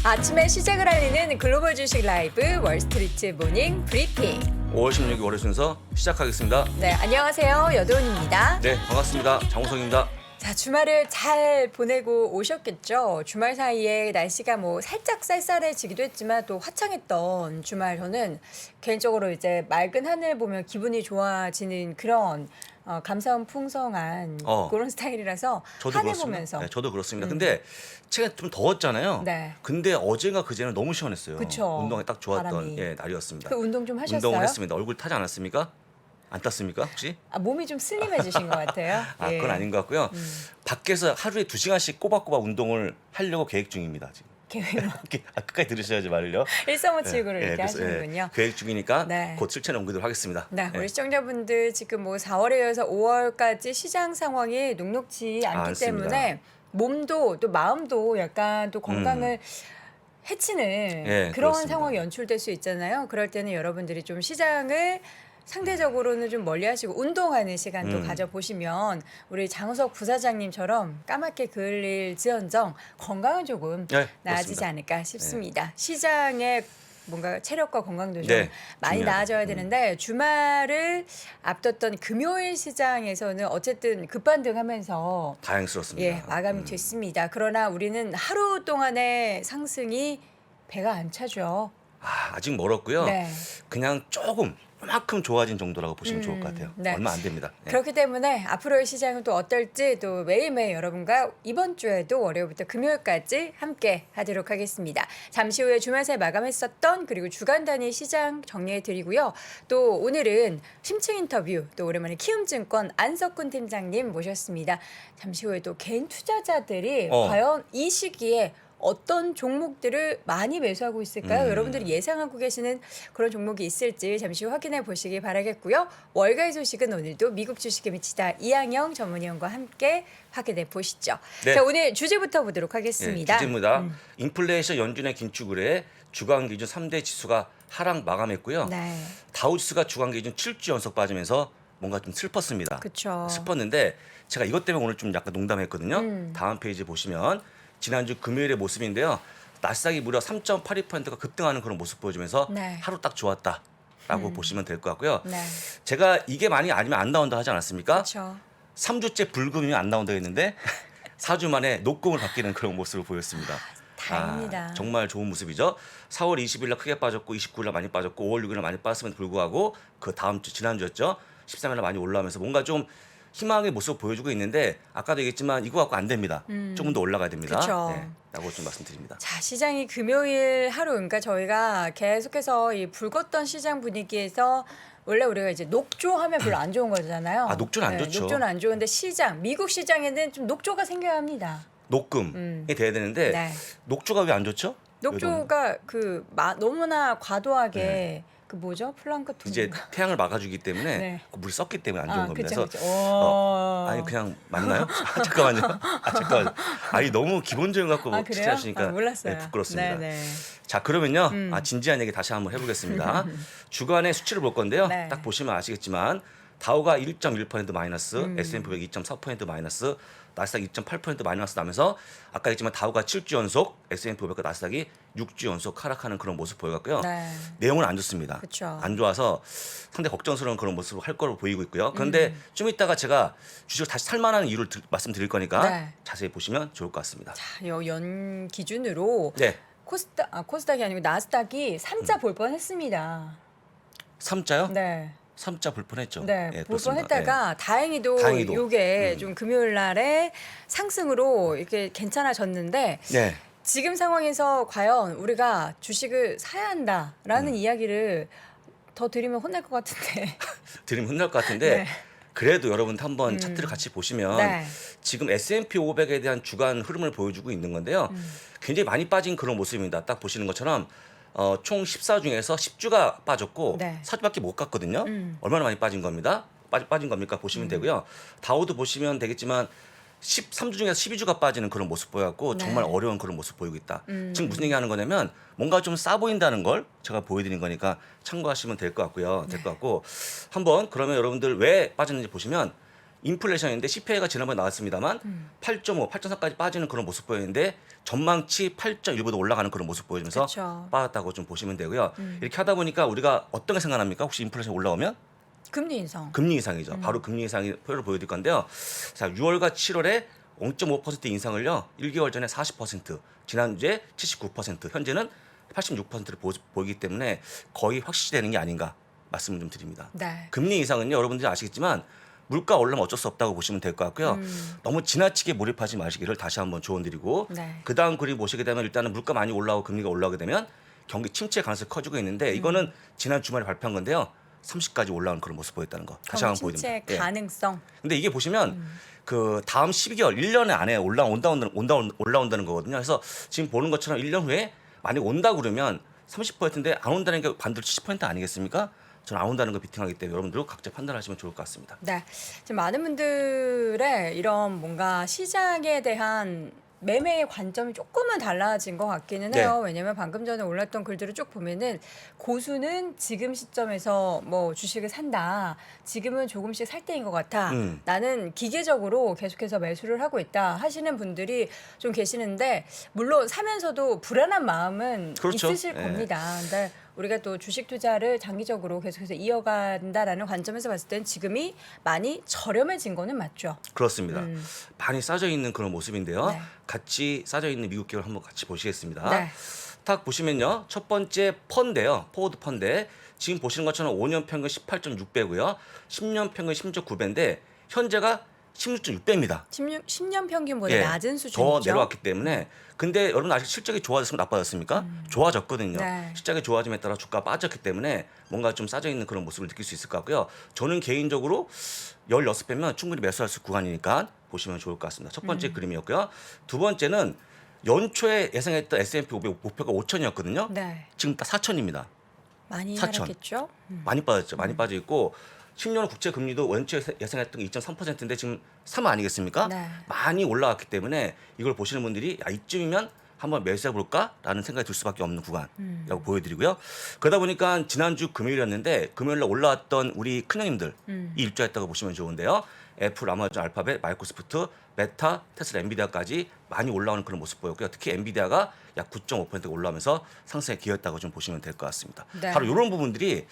아침에 시작을 알리는 글로벌 주식 라이브 월스트리트 모닝 브리핑. 5월 16일 월요 순서 시작하겠습니다. 네, 안녕하세요. 여도은입니다. 네, 반갑습니다. 장우성입니다. 자, 주말을 잘 보내고 오셨겠죠? 주말 사이에 날씨가 뭐 살짝 쌀쌀해지기도 했지만 또 화창했던 주말, 저는 개인적으로 이제 맑은 하늘 보면 기분이 좋아지는 그런 감사함 풍성한 그런 스타일이라서 저도 하늘 그렇습니다. 보면서 네, 저도 그렇습니다. 근데 제가 좀 더웠잖아요. 네. 근데 어제가 그제는 너무 시원했어요. 그쵸. 운동에 딱 좋았던 바람이. 날이었습니다. 그 운동 좀 하셨어요? 운동을 했습니다. 얼굴 타지 않았습니까? 안 tas습니까 혹시? 몸이 좀 슬림해지신 것 같아요. 아, 예. 그건 아닌 것 같고요. 밖에서 하루에 2시간씩 꼬박꼬박 운동을 하려고 계획 중입니다. 지금. 계획 끝까지 들으셔야지 말을요. 일사후칠구를 이렇게 그래서, 하시는군요. 계획 중이니까 네. 곧 실천에 옮기도록 하겠습니다. 네, 우리 시청자분들 지금 뭐 4월에 이어서 5월까지 시장 상황이 녹록지 않기 않습니다. 때문에 몸도 또 마음도 약간 또 건강을 해치는 그런 그렇습니다. 상황이 연출될 수 있잖아요. 그럴 때는 여러분들이 좀 시장을 상대적으로는 좀 멀리하시고 운동하는 시간도 가져보시면 우리 장우석 부사장님처럼 까맣게 그을릴지언정 건강은 조금 네, 나아지지 그렇습니다. 않을까 싶습니다. 시장에 뭔가 체력과 건강도 좀 네, 많이 중요하죠. 나아져야 되는데 주말을 앞뒀던 금요일 시장에서는 어쨌든 급반등하면서 다행스럽습니다. 마감이 됐습니다. 그러나 우리는 하루 동안의 상승이 배가 안 차죠. 아직 멀었고요. 네. 그냥 조금 이만큼 좋아진 정도라고 보시면 좋을 것 같아요. 네. 얼마 안 됩니다. 네. 그렇기 때문에 앞으로의 시장은 또 어떨지 또 매일매일 여러분과 이번 주에도 월요일부터 금요일까지 함께 하도록 하겠습니다. 잠시 후에 주말새 마감했었던 그리고 주간 단위 시장 정리해 드리고요. 또 오늘은 심층 인터뷰 또 오랜만에 키움증권 안석훈 팀장님 모셨습니다. 잠시 후에 또 개인 투자자들이 과연 이 시기에 어떤 종목들을 많이 매수하고 있을까요? 여러분들이 예상하고 계시는 그런 종목이 있을지 잠시 후 확인해 보시기 바라겠고요. 월가의 소식은 오늘도 미국 주식에 미치다 이항영 전문위원과 함께 확인해 보시죠. 네. 자, 오늘 주제부터 보도록 하겠습니다. 주제입니다. 인플레이션 연준의 긴축을 해 주간 기준 3대 지수가 하락 마감했고요. 네. 다우지수가 주간 기준 7주 연속 빠지면서 뭔가 좀 슬펐습니다. 그쵸. 슬펐는데 제가 이것 때문에 오늘 좀 약간 농담했거든요. 다음 페이지 보시면 지난주 금요일의 모습인데요. 나스닥이 무려 3.82%가 급등하는 그런 모습 보여주면서 네. 하루 딱 좋았다라고 보시면 될 것 같고요. 네. 제가 이게 많이 아니면 안 나온다 하지 않았습니까? 그렇죠. 3주째 불금이 안 나온다 했는데 4주 만에 녹금을 바뀌는 그런 모습을 보였습니다. 다행입니다. 정말 좋은 모습이죠. 4월 20일 날 크게 빠졌고 29일 날 많이 빠졌고 5월 6일 날 많이 빠졌음에도 불구하고 그 다음 주 지난주였죠. 13일 날 많이 올라오면서 뭔가 좀 희망의 모습을 보여주고 있는데 아까도 얘기했지만 이거 갖고 안 됩니다. 조금 더 올라가야 됩니다. 그쵸. 라고 좀 말씀드립니다. 자, 시장이 금요일 하루, 그러니까 저희가 계속해서 이 불걷던 시장 분위기에서 원래 우리가 이제 녹조하면 별로 안 좋은 거잖아요. 녹조는 안 좋죠. 녹조는 안 좋은데 시장, 미국 시장에는 좀 녹조가 생겨야 합니다. 녹금이 돼야 되는데 네. 녹조가 왜 안 좋죠? 녹조가 너무나 과도하게 그 뭐죠? 플랑크톤. 이제 태양을 막아주기 때문에 네. 그 물이 썩기 때문에 안 좋은 겁니다. 그쵸, 그래서 그쵸. 아니 그냥 맞나요? 잠깐만요. 잠깐만. 아니 너무 기본적인 거 갖고 그래요? 추천하시니까 몰랐어요. 부끄럽습니다. 네네. 자 그러면요 진지한 얘기 다시 한번 해보겠습니다. 주간의 수치를 볼 건데요. 네. 딱 보시면 아시겠지만 다우가 1.1% 마이너스, S&P 500 2.4% 마이너스, 나스닥 2.8% 마이너스 나면서 아까 했지만 다우가 7주 연속, S&P 500과 나스닥이 6주 연속 하락하는 그런 모습 보여갖고요. 네. 내용은 안 좋습니다. 그쵸. 안 좋아서 상당히 걱정스러운 그런 모습을 할 거로 보이고 있고요. 그런데 좀 이따가 제가 주식을 다시 살만한 이유를 말씀드릴 거니까 네. 자세히 보시면 좋을 것 같습니다. 자, 연 기준으로 네, 코스닥이 아니고 나스닥이 3자 볼 뻔했습니다. 3자요? 네. 3자 볼 뻔했죠. 네, 예, 볼 그렇습니다. 뻔했다가 다행히도 요게 좀 금요일 날에 상승으로 이렇게 괜찮아졌는데 네. 지금 상황에서 과연 우리가 주식을 사야 한다라는 이야기를 더 드리면 혼날 것 같은데. 드리면 혼날 것 같은데 네. 그래도 여러분 한번 차트를 같이 보시면 네. 지금 S&P 500에 대한 주간 흐름을 보여주고 있는 건데요. 굉장히 많이 빠진 그런 모습입니다. 딱 보시는 것처럼 총 14 중에서 10주가 빠졌고 네. 4주밖에 못 갔거든요. 얼마나 많이 빠진 겁니다. 빠진 겁니까? 보시면 되고요. 다우도 보시면 되겠지만 13주 중에서 12주가 빠지는 그런 모습 보여갖고 네. 정말 어려운 그런 모습 보이고 있다. 지금 무슨 얘기하는 거냐면 뭔가 좀 싸 보인다는 걸 제가 보여드린 거니까 참고하시면 될 것 같고요. 될 것 같고 한번 그러면 여러분들 왜 빠졌는지 보시면 인플레이션인데 CPI가 지난번에 나왔습니다만 8.5, 8.4까지 빠지는 그런 모습 보였는데 전망치 8.1보다 올라가는 그런 모습 보여주면서 그쵸. 빠졌다고 좀 보시면 되고요. 이렇게 하다 보니까 우리가 어떤 게 생각납니까? 혹시 인플레이션 올라오면? 금리 인상. 금리 인상이죠. 바로 금리 인상의 표를 보여드릴 건데요. 자, 6월과 7월에 0.5% 인상을요. 1개월 전에 40%, 지난주에 79%, 현재는 86%를 보이기 때문에 거의 확실시되는 게 아닌가 말씀을 좀 드립니다. 네. 금리 인상은요. 여러분들이 아시겠지만 물가 올라면 어쩔 수 없다고 보시면 될 것 같고요. 너무 지나치게 몰입하지 마시기를 다시 한번 조언드리고 네. 그 다음 그림 보시게 되면 일단은 물가 많이 올라오고 금리가 올라오게 되면 경기 침체 가능성이 커지고 있는데 이거는 지난 주말에 발표한 건데요. 30까지 올라오는 그런 모습 보였다는 거 다시 한번 침체 보여드립니다. 예. 가능성. 근데 이게 보시면 그 다음 12개월, 1년 안에 올라온다는 거거든요. 그래서 지금 보는 것처럼 1년 후에 만약 온다 그러면 30%인데 안 온다는 게 반대로 70% 아니겠습니까? 저는 안 온다는 거 비팅하기 때문에 여러분들 각자 판단하시면 좋을 것 같습니다. 네. 지금 많은 분들의 이런 뭔가 시장에 대한 매매의 관점이 조금은 달라진 것 같기는 해요. 왜냐면 방금 전에 올랐던 글들을 쭉 보면은 고수는 지금 시점에서 뭐 주식을 산다. 지금은 조금씩 살 때인 것 같아. 나는 기계적으로 계속해서 매수를 하고 있다 하시는 분들이 좀 계시는데 물론 사면서도 불안한 마음은 그렇죠. 있으실 예. 겁니다. 근데 우리가 또 주식 투자를 장기적으로 계속해서 이어간다라는 관점에서 봤을 땐 지금이 많이 저렴해진 거는 맞죠. 그렇습니다. 많이 싸져 있는 그런 모습인데요. 네. 같이 싸져 있는 미국 기업 한번 같이 보시겠습니다. 네. 딱 보시면요. 첫 번째 펀드예요. 포워드 펀드. 지금 보시는 것처럼 5년 평균 18.6배고요. 10년 평균 16.9배인데 현재가 16.6배입니다. 10년 평균보다 낮은 수준이죠. 더 내려왔기 때문에 근데 여러분 아직 실적이 좋아졌습니까 나빠졌습니까? 좋아졌거든요. 네. 실적이 좋아짐에 따라 주가가 빠졌기 때문에 뭔가 좀 싸져 있는 그런 모습을 느낄 수 있을 것 같고요. 저는 개인적으로 16배면 충분히 매수할 수 있는 구간이니까 보시면 좋을 것 같습니다. 첫 번째 그림이었고요. 두 번째는 연초에 예상했던 S&P 500 목표가 5천이었거든요. 네. 지금 딱 4천입니다. 많이 4천. 하락했죠. 많이 빠졌죠. 많이 빠져 있고 10년 국채 금리도 원초에 예상했던 게 2.3%인데 지금 3 아니겠습니까? 네. 많이 올라왔기 때문에 이걸 보시는 분들이 야, 이쯤이면 한번 매수해 볼까라는 생각이 들 수밖에 없는 구간이라고 보여드리고요. 그러다 보니까 지난주 금요일이었는데 금요일날 올라왔던 우리 큰형님들이 일조했다고 보시면 좋은데요. 애플, 아마존, 알파벳, 마이크로소프트, 메타, 테슬라, 엔비디아까지 많이 올라오는 그런 모습 보였고요. 특히 엔비디아가 약 9.5% 올라오면서 상승에 기여했다고 좀 보시면 될 것 같습니다. 네. 바로 이런 부분들이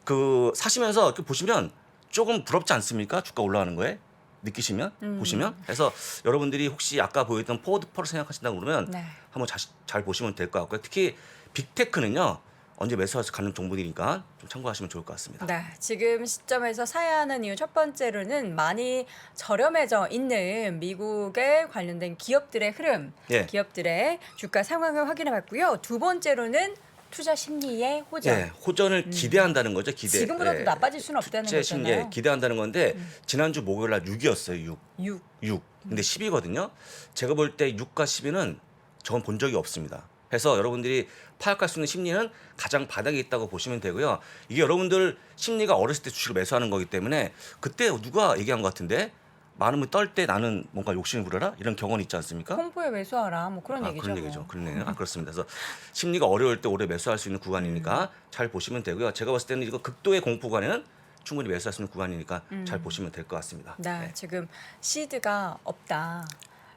그 사시면서 이렇게 보시면 조금 부럽지 않습니까? 주가 올라가는 거에 느끼시면 보시면 그래서 여러분들이 혹시 아까 보였던 포워드 펄을 생각하신다고 그러면 네. 한번 잘 보시면 될 것 같고요. 특히 빅테크는요 언제 매수할 수 가는 정보니까 좀 참고하시면 좋을 것 같습니다. 네, 지금 시점에서 사야 하는 이유 첫 번째로는 많이 저렴해져 있는 미국에 관련된 기업들의 흐름, 예. 기업들의 주가 상황을 확인해봤고요. 두 번째로는 투자 심리의 호전. 예, 호전을 기대한다는 거죠. 기대. 지금보다도 예. 나빠질 수는 없다는 투자 심리, 거잖아요. 기대한다는 건데 지난주 목요일 날 6이었어요. 6. 6. 근데 10이거든요. 제가 볼 때 6과 10은 저는 본 적이 없습니다. 그래서 여러분들이 파악할 수 있는 심리는 가장 바닥에 있다고 보시면 되고요. 이게 여러분들 심리가 어렸을 때 주식을 매수하는 거기 때문에 그때 누가 얘기한 것 같은데 많으면 떨 때 나는 뭔가 욕심을 부려라 이런 경험이 있지 않습니까? 콤보에 매수하라 뭐 그런 얘기죠. 그런 얘기죠. 뭐. 그렇네요. 그렇습니다. 그래서 심리가 어려울 때 오래 매수할 수 있는 구간이니까 잘 보시면 되고요. 제가 봤을 때는 이거 극도의 공포 구간에는 충분히 매수할 수 있는 구간이니까 잘 보시면 될 것 같습니다. 네, 지금 시드가 없다.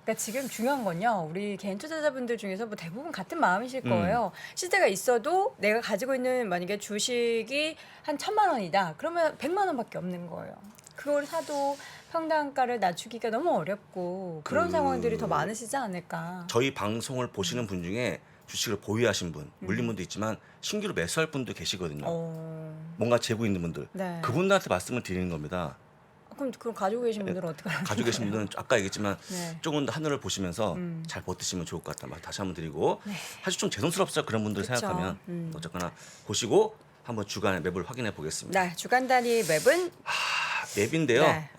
그러니까 지금 중요한 건요. 우리 개인 투자자분들 중에서 뭐 대부분 같은 마음이실 거예요. 시드가 있어도 내가 가지고 있는 만약에 주식이 한 1,000만 원이다. 그러면 100만 원밖에 없는 거예요. 그걸 사도 평단가를 낮추기가 너무 어렵고 그런 상황들이 더 많으시지 않을까. 저희 방송을 보시는 분 중에 주식을 보유하신 분, 물린 분도 있지만 신규로 매수할 분도 계시거든요. 뭔가 재고 있는 분들. 네. 그분들한테 말씀을 드리는 겁니다. 그럼 가지고 계신 분들은 어떻게 하는 가지고 계신 분들은 아까 얘기했지만 네. 조금 더 하늘을 보시면서 잘 버티시면 좋을 것 같다 말 다시 한번 드리고 사실 좀 죄송스럽죠. 그런 분들 그쵸. 생각하면 어쨌거나 보시고 한번 주간의 맵을 확인해 보겠습니다. 네, 주간 단위 맵은 맵인데요. 네.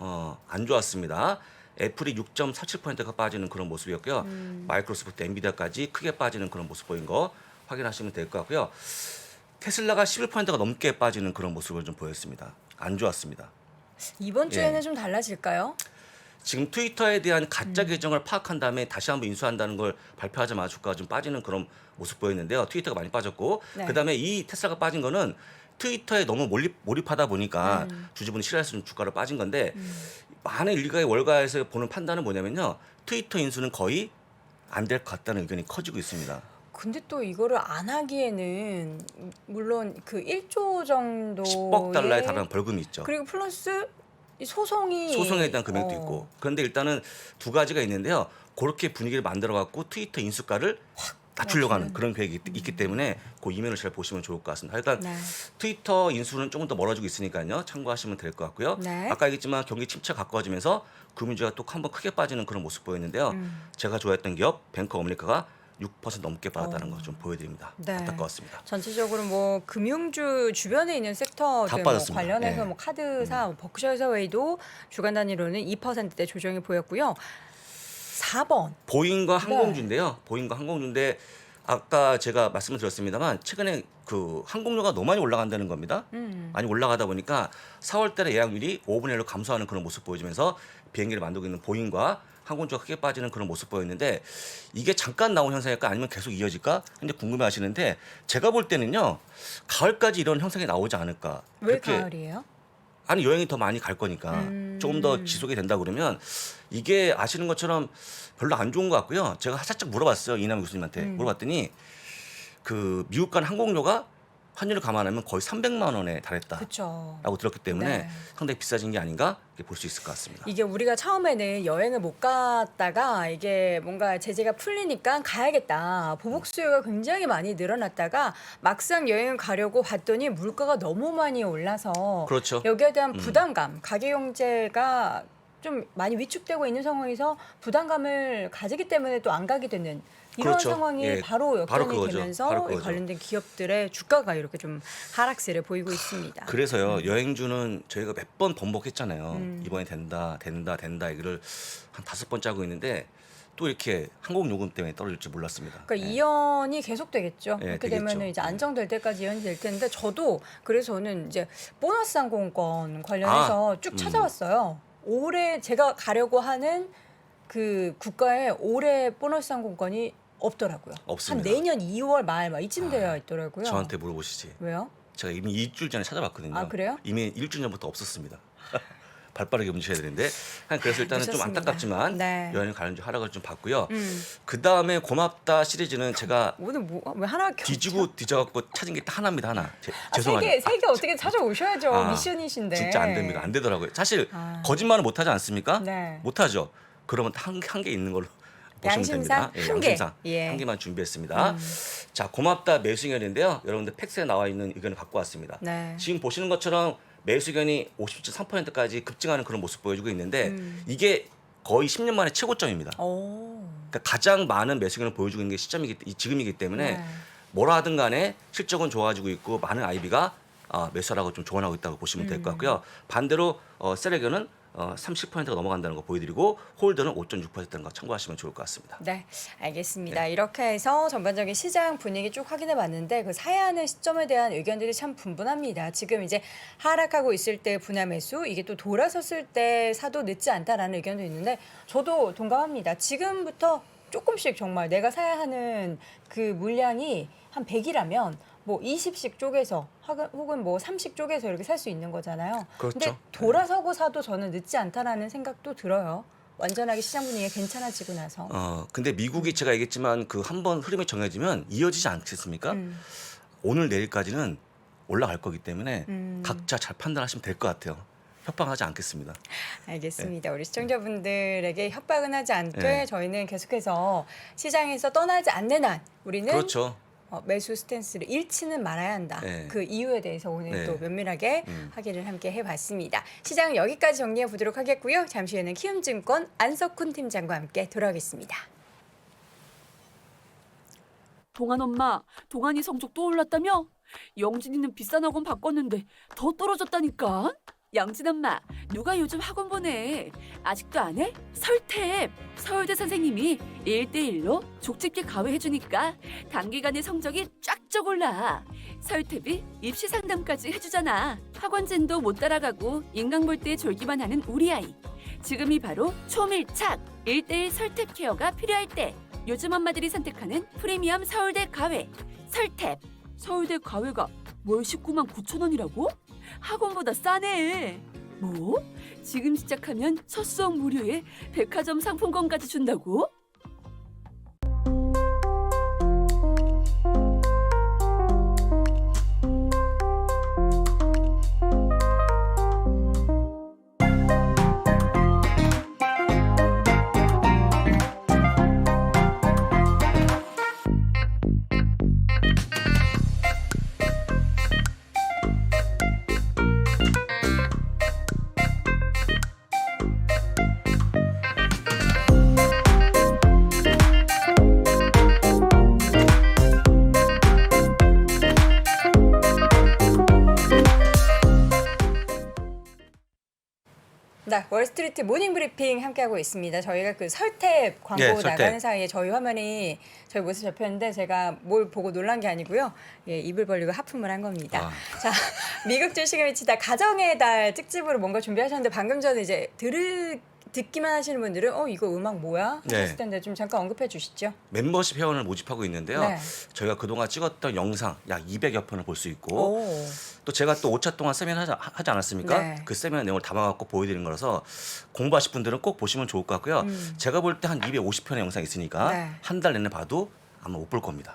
안 좋았습니다. 애플이 6.47%가 빠지는 그런 모습이었고요. 마이크로소프트, 엔비디아까지 크게 빠지는 그런 모습 보인 거 확인하시면 될 것 같고요. 테슬라가 11%가 넘게 빠지는 그런 모습을 좀 보였습니다. 안 좋았습니다. 이번 주에는 예. 좀 달라질까요? 지금 트위터에 대한 가짜 계정을 파악한 다음에 다시 한번 인수한다는 걸 발표하자마자 주가가 좀 빠지는 그런 모습 보였는데요. 트위터가 많이 빠졌고 네. 그다음에 이 테슬라가 빠진 거는 트위터에 너무 몰입하다 보니까 주주분이 싫어해서 좀 주가로 빠진 건데 많은 일가의 월가에서 보는 판단은 뭐냐면요. 트위터 인수는 거의 안 될 것 같다는 의견이 커지고 있습니다. 근데 또 이거를 안 하기에는 물론 그 1조 정도의 10억 달러에 달하는 벌금이 있죠. 그리고 플러스 이 소송이 소송에 대한 금액도 있고. 그런데 일단은 두 가지가 있는데요. 그렇게 분위기를 만들어 갖고 트위터 인수가를 확 낮추려고 하는 그런 계획이 있기 때문에 그 이면을 잘 보시면 좋을 것 같습니다. 그러니까 네. 트위터 인수는 조금 더 멀어지고 있으니까요. 참고하시면 될 것 같고요. 네. 아까 얘기했지만 경기 침체 가까워지면서 금융주가 또 한번 크게 빠지는 그런 모습 보였는데요. 제가 좋아했던 기업 뱅크 어메리카가 6% 넘게 빠졌다는 거 좀 보여드립니다. 네. 안타까웠습니다. 전체적으로 뭐 금융주 주변에 있는 섹터들 뭐 빠졌습니다. 관련해서 예. 뭐 카드사, 뭐 버크셔 해서웨이도 주간 단위로는 2%대 조정이 보였고요. 4번. 보잉과 네. 항공주인데요. 보잉과 항공주인데 아까 제가 말씀을 드렸습니다만 최근에 그 항공료가 너무 많이 올라간다는 겁니다. 많이 올라가다 보니까 4월 달에 예약률이 5분의 1로 감소하는 그런 모습 보여주면서 비행기를 만들고 있는 보잉과 항공주가 크게 빠지는 그런 모습 보였는데 이게 잠깐 나온 현상일까 아니면 계속 이어질까? 근데 궁금해 하시는데 제가 볼 때는요. 가을까지 이런 현상이 나오지 않을까. 왜 그렇게 가을이에요? 아니 여행이 더 많이 갈 거니까 조금 더 지속이 된다 그러면 이게 아시는 것처럼 별로 안 좋은 것 같고요. 제가 살짝 물어봤어요. 이남 교수님한테 물어봤더니 그 미국 간 항공료가 환율을 감안하면 거의 300만 원에 달했다라고 그렇죠. 들었기 때문에 네. 상당히 비싸진 게 아닌가 이렇게 볼 수 있을 것 같습니다. 이게 우리가 처음에는 여행을 못 갔다가 이게 뭔가 제재가 풀리니까 가야겠다. 보복 수요가 굉장히 많이 늘어났다가 막상 여행을 가려고 봤더니 물가가 너무 많이 올라서 그렇죠. 여기에 대한 부담감, 가계 경제가 좀 많이 위축되고 있는 상황에서 부담감을 가지기 때문에 또 안 가게 되는 이런 그렇죠. 상황이 예, 바로 바로 역전이 그거죠. 되면서 바로 이 그거죠. 관련된 기업들의 주가가 이렇게 좀 하락세를 보이고 있습니다. 그래서요 여행주는 저희가 몇 번 번복했잖아요. 이번에 된다 이거를 한 5번째 하고 있는데 또 이렇게 항공 요금 때문에 떨어질 줄 몰랐습니다. 그러니까 예. 이연이 계속되겠죠. 네, 그렇게 되겠죠. 되면 이제 안정될 때까지 이연이 될 텐데 저도 그래서 저는 이제 보너스 항공권 관련해서 쭉 찾아왔어요. 올해 제가 가려고 하는 그 국가에 올해 보너스 항공권이 없더라고요. 없습니다. 한 내년 2월 말 막 이쯤 되어 있더라고요. 저한테 물어보시지. 왜요? 제가 이미 일주일 전에 찾아봤거든요. 아, 그래요? 이미 일주일 전부터 없었습니다. 발빠르게 움직여야 되는데 그래서 일단은 좀 늦었습니다. 안타깝지만 네. 여행 관련주 하락을 좀 봤고요. 그 다음에 고맙다 시리즈는 제가 오늘 왜 하나 뒤지고 뒤져갖고 찾은 게 딱 하나입니다. 하나. 아, 죄송하네요. 세개 어떻게 찾아오셔야죠. 아, 미션이신데. 진짜 안 됩니다. 안 되더라고요. 사실 아. 거짓말은 못하지 않습니까? 네. 못하죠. 그러면 한 개 있는 걸로 보시면 양심상 됩니다. 한 개. 양심상 예. 한 개만 준비했습니다. 자, 고맙다 매수 의견인데요. 여러분들 팩스에 나와 있는 의견을 갖고 왔습니다. 네. 지금 보시는 것처럼 매수 의견이 50.3%까지 급증하는 그런 모습 보여주고 있는데 이게 거의 10년 만에 최고점입니다. 오. 그러니까 가장 많은 매수 의견을 보여주고 있는 게 지금이기 때문에 네. 뭐라 하든 간에 실적은 좋아지고 있고 많은 IB가 매수하라고 좀 조언하고 있다고 보시면 될 것 같고요. 반대로 셀 의견은 30%가 넘어간다는 거 보여드리고 홀더는 5.6%인 거 참고하시면 좋을 것 같습니다. 네, 알겠습니다. 이렇게 해서 전반적인 시장 분위기 쭉 확인해 봤는데 그 사야 하는 시점에 대한 의견들이 참 분분합니다. 지금 이제 하락하고 있을 때 분할 매수, 이게 또 돌아섰을 때 사도 늦지 않다라는 의견도 있는데 저도 동감합니다. 지금부터 조금씩 정말 내가 사야 하는 그 물량이 한 100이라면 뭐 20씩 쪼개서 혹은 뭐 30 쪼개서 이렇게 살 수 있는 거잖아요. 그렇죠. 근데 돌아서고 사도 저는 늦지 않다라는 생각도 들어요. 완전하게 시장 분위기가 괜찮아지고 나서. 근데 미국이 제가 얘기했지만 그 한 번 흐름이 정해지면 이어지지 않겠습니까? 오늘 내일까지는 올라갈 거기 때문에 각자 잘 판단하시면 될 것 같아요. 협박하지 않겠습니다. 알겠습니다. 우리 시청자분들에게 협박은 하지 않되 네. 저희는 계속해서 시장에서 떠나지 않는 한 우리는 그렇죠. 매수 스탠스를 잃지는 말아야 한다. 네. 그 이유에 대해서 오늘 네. 또 면밀하게 확인을 함께 해봤습니다. 시장 여기까지 정리해 보도록 하겠고요. 잠시 후에는 키움증권 안석훈 팀장과 함께 돌아오겠습니다. 동안 엄마, 동안이 성적 또 올랐다며? 영진이는 비싼 학원 바꿨는데 더 떨어졌다니까? 영진 엄마, 누가 요즘 학원 보내? 아직도 안 해? 설탭! 서울대 선생님이 1대1로 족집게 가외해주니까 단기간에 성적이 쫙쫙 올라. 설탭이 입시 상담까지 해주잖아. 학원진도 못 따라가고 인강 볼 때 졸기만 하는 우리 아이. 지금이 바로 초밀착 1대1 설탭 케어가 필요할 때. 요즘 엄마들이 선택하는 프리미엄 서울대 가외 설탭. 서울대 가외가 월 19만 9천 원이라고? 학원보다 싸네. 뭐? 지금 시작하면 첫 수업 무료에 백화점 상품권까지 준다고? 네, 월스트리트 모닝 브리핑 함께하고 있습니다. 저희가 그 설탭 광고 네, 설탭. 나가는 사이에 저희 화면이 저희 모습 잡혔는데 제가 뭘 보고 놀란 게 아니고요. 예, 입을 벌리고 하품을 한 겁니다. 자, 미국 주식에 미치다 가정의 달 특집으로 뭔가 준비하셨는데 방금 전에 이제 듣기만 하시는 분들은 이거 음악 뭐야? 네. 하셨을 텐데 좀 잠깐 언급해 주시죠. 멤버십 회원을 모집하고 있는데요. 네. 저희가 그동안 찍었던 영상 약 200여 편을 볼 수 있고 오. 또 제가 또 5차 동안 세미나 하지 않았습니까? 네. 그 세미나 내용을 담아갖고 보여드리는 거라서 공부하실 분들은 꼭 보시면 좋을 것 같고요. 제가 볼 때 한 250편의 영상이 있으니까 네. 한 달 내내 봐도 아마 못 볼 겁니다.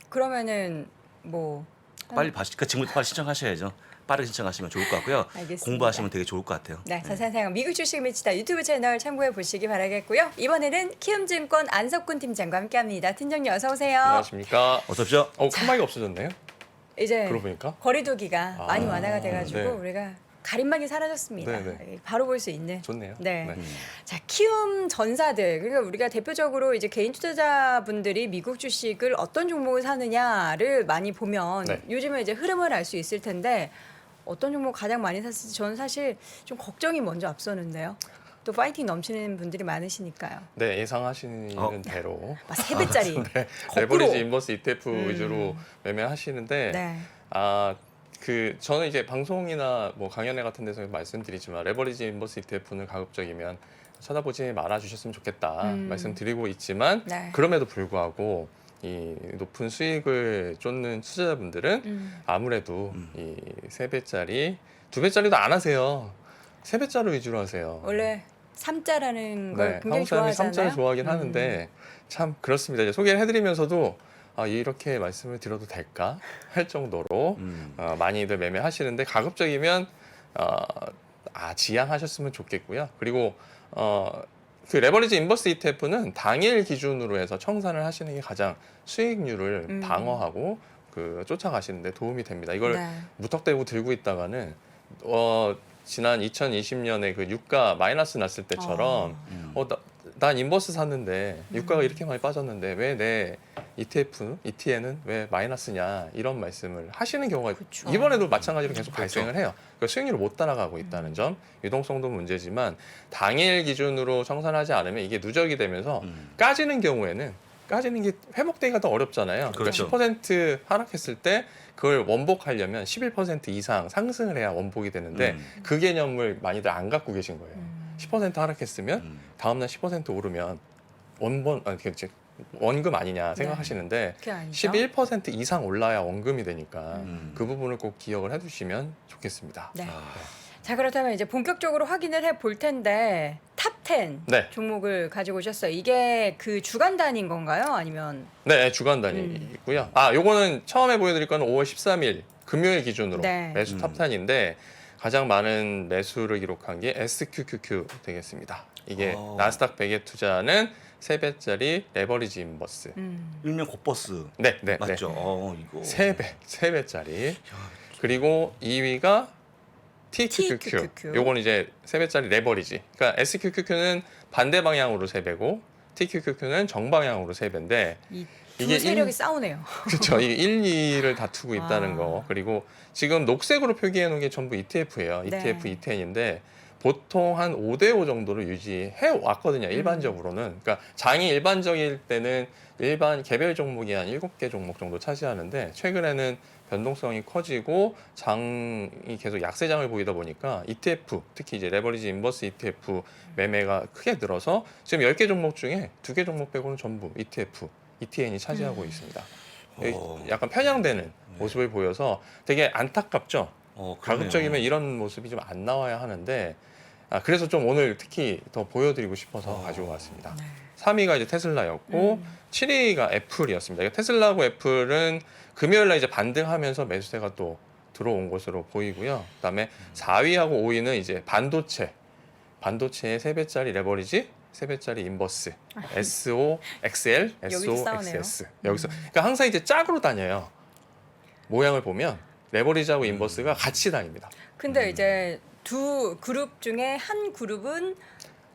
그러면은 뭐 빨리 지금부터 빨리 신청하셔야죠. 빠르게 신청하시면 좋을 것 같고요. 알겠습니다. 공부하시면 되게 좋을 것 같아요. 네, 자세한 사항은 미국 주식 미치다 유튜브 채널 참고해 보시기 바라겠고요. 이번에는 키움증권 안석군 팀장과 함께합니다. 팀장님 어서 오세요. 안녕하십니까. 어서 오십시오. 칸막이 없어졌네요. 이제 그러고 보니까. 거리두기가 많이 완화가 돼가지고 네. 우리가 가림막이 사라졌습니다. 네. 바로 볼 수 있는. 좋네요. 네. 자, 키움 전사들. 그러니까 우리가 대표적으로 이제 개인 투자자분들이 미국 주식을 어떤 종목을 사느냐를 많이 보면 네. 요즘에 이제 흐름을 알 수 있을 텐데 어떤 종목 가장 많이 샀을지 저는 사실 좀 걱정이 먼저 앞서는데요. 또 파이팅 넘치는 분들이 많으시니까요. 네, 예상하시는 대로 막 3배짜리. 네, 거꾸로. 레버리지 인버스 ETF 위주로 매매하시는데 네. 저는 이제 방송이나 뭐 강연회 같은 데서 말씀드리지만 레버리지 인버스 ETF는 가급적이면 쳐다보지 말아 주셨으면 좋겠다 말씀드리고 있지만 네. 그럼에도 불구하고 이 높은 수익을 쫓는 투자자분들은 아무래도 이 3배짜리, 2배짜리도 안 하세요. 3배짜리 위주로 하세요. 원래 3자라는 걸 네, 굉장히 한국 사람이 좋아하잖아요. 3자를 좋아하긴 하는데 참 그렇습니다. 이제 소개를 해드리면서도 이렇게 말씀을 드려도 될까 할 정도로 많이들 매매하시는데 가급적이면 지양하셨으면 좋겠고요. 그리고 그 레버리지 인버스 ETF는 당일 기준으로 해서 청산을 하시는 게 가장 수익률을 방어하고 쫓아가시는데 도움이 됩니다. 이걸 네. 무턱대고 들고 있다가는 지난 2020년에 그 유가 마이너스 났을 때처럼 난 인버스 샀는데 유가가 이렇게 많이 빠졌는데 왜 내 ETN은 왜 마이너스냐 이런 말씀을 하시는 경우가 그쵸. 이번에도 마찬가지로 계속 그렇죠. 발생을 해요. 그러니까 수익률을 못 따라가고 있다는 점, 유동성도 문제지만 당일 기준으로 청산하지 않으면 이게 누적이 되면서 까지는 경우에는 까지는 게 회복되기가 더 어렵잖아요. 그렇죠. 그러니까 10% 하락했을 때 그걸 원복하려면 11% 이상 상승을 해야 원복이 되는데 그 개념을 많이들 안 갖고 계신 거예요. 10% 하락했으면 다음날 10% 오르면 원금 아니냐 생각하시는데 그게 아니죠. 11% 이상 올라야 원금이 되니까 그 부분을 꼭 기억을 해두시면 좋겠습니다. 네. 자, 그렇다면 이제 본격적으로 확인을 해 볼 텐데 탑10 네. 종목을 가지고 오셨어요. 이게 그 주간 단위인 건가요? 아니면 네, 주간 단위고요. 요거는 처음에 보여드릴 거는 5월 13일 금요일 기준으로 네. 매수 탑10인데 가장 많은 매수를 기록한 게 SQQQ 되겠습니다. 이게 나스닥 100에 투자하는 3배짜리 레버리지 인버스. 일명 곧버스. 네. 맞죠? 이거 3배짜리. 그리고 2위가 TQQQ. TQQQ. 요건 이제 3배짜리 레버리지. 그러니까 SQQQ는 반대 방향으로 3배고 TQQQ는 정방향으로 3배인데 이 두 이게 세력이 싸우네요. 그렇죠. 이게 1, 2를 다투고 있다는 거. 그리고 지금 녹색으로 표기해 놓은 게 전부 ETF예요. 네. ETF E10인데 보통 한 5대5 정도를 유지해 왔거든요. 일반적으로는. 그러니까 장이 일반적일 때는 일반 개별 종목이 한 7개 종목 정도 차지하는데 최근에는 변동성이 커지고 장이 계속 약세장을 보이다 보니까 ETF, 특히 이제 레버리지 인버스 ETF 매매가 크게 늘어서 지금 10개 종목 중에 2개 종목 빼고는 전부 ETF, ETN이 차지하고 있습니다. 약간 편향되는 모습을 보여서 되게 안타깝죠. 그러네요. 가급적이면 이런 모습이 좀 안 나와야 하는데 그래서 좀 오늘 특히 더 보여드리고 싶어서 가지고 왔습니다. 3위가 이제 테슬라였고 7위가 애플이었습니다. 테슬라하고 애플은 금요일 날 이제 반등하면서 매수세가 또 들어온 것으로 보이고요. 그다음에 4위하고 5위는 이제 반도체의 3배짜리 레버리지, 3배짜리 인버스, SOXL, 여기도 싸우네요. SOXS. 여기서 그러니까 항상 이제 짝으로 다녀요. 모양을 보면 레버리지하고 인버스가 같이 다닙니다. 근데 이제 두 그룹 중에 한 그룹은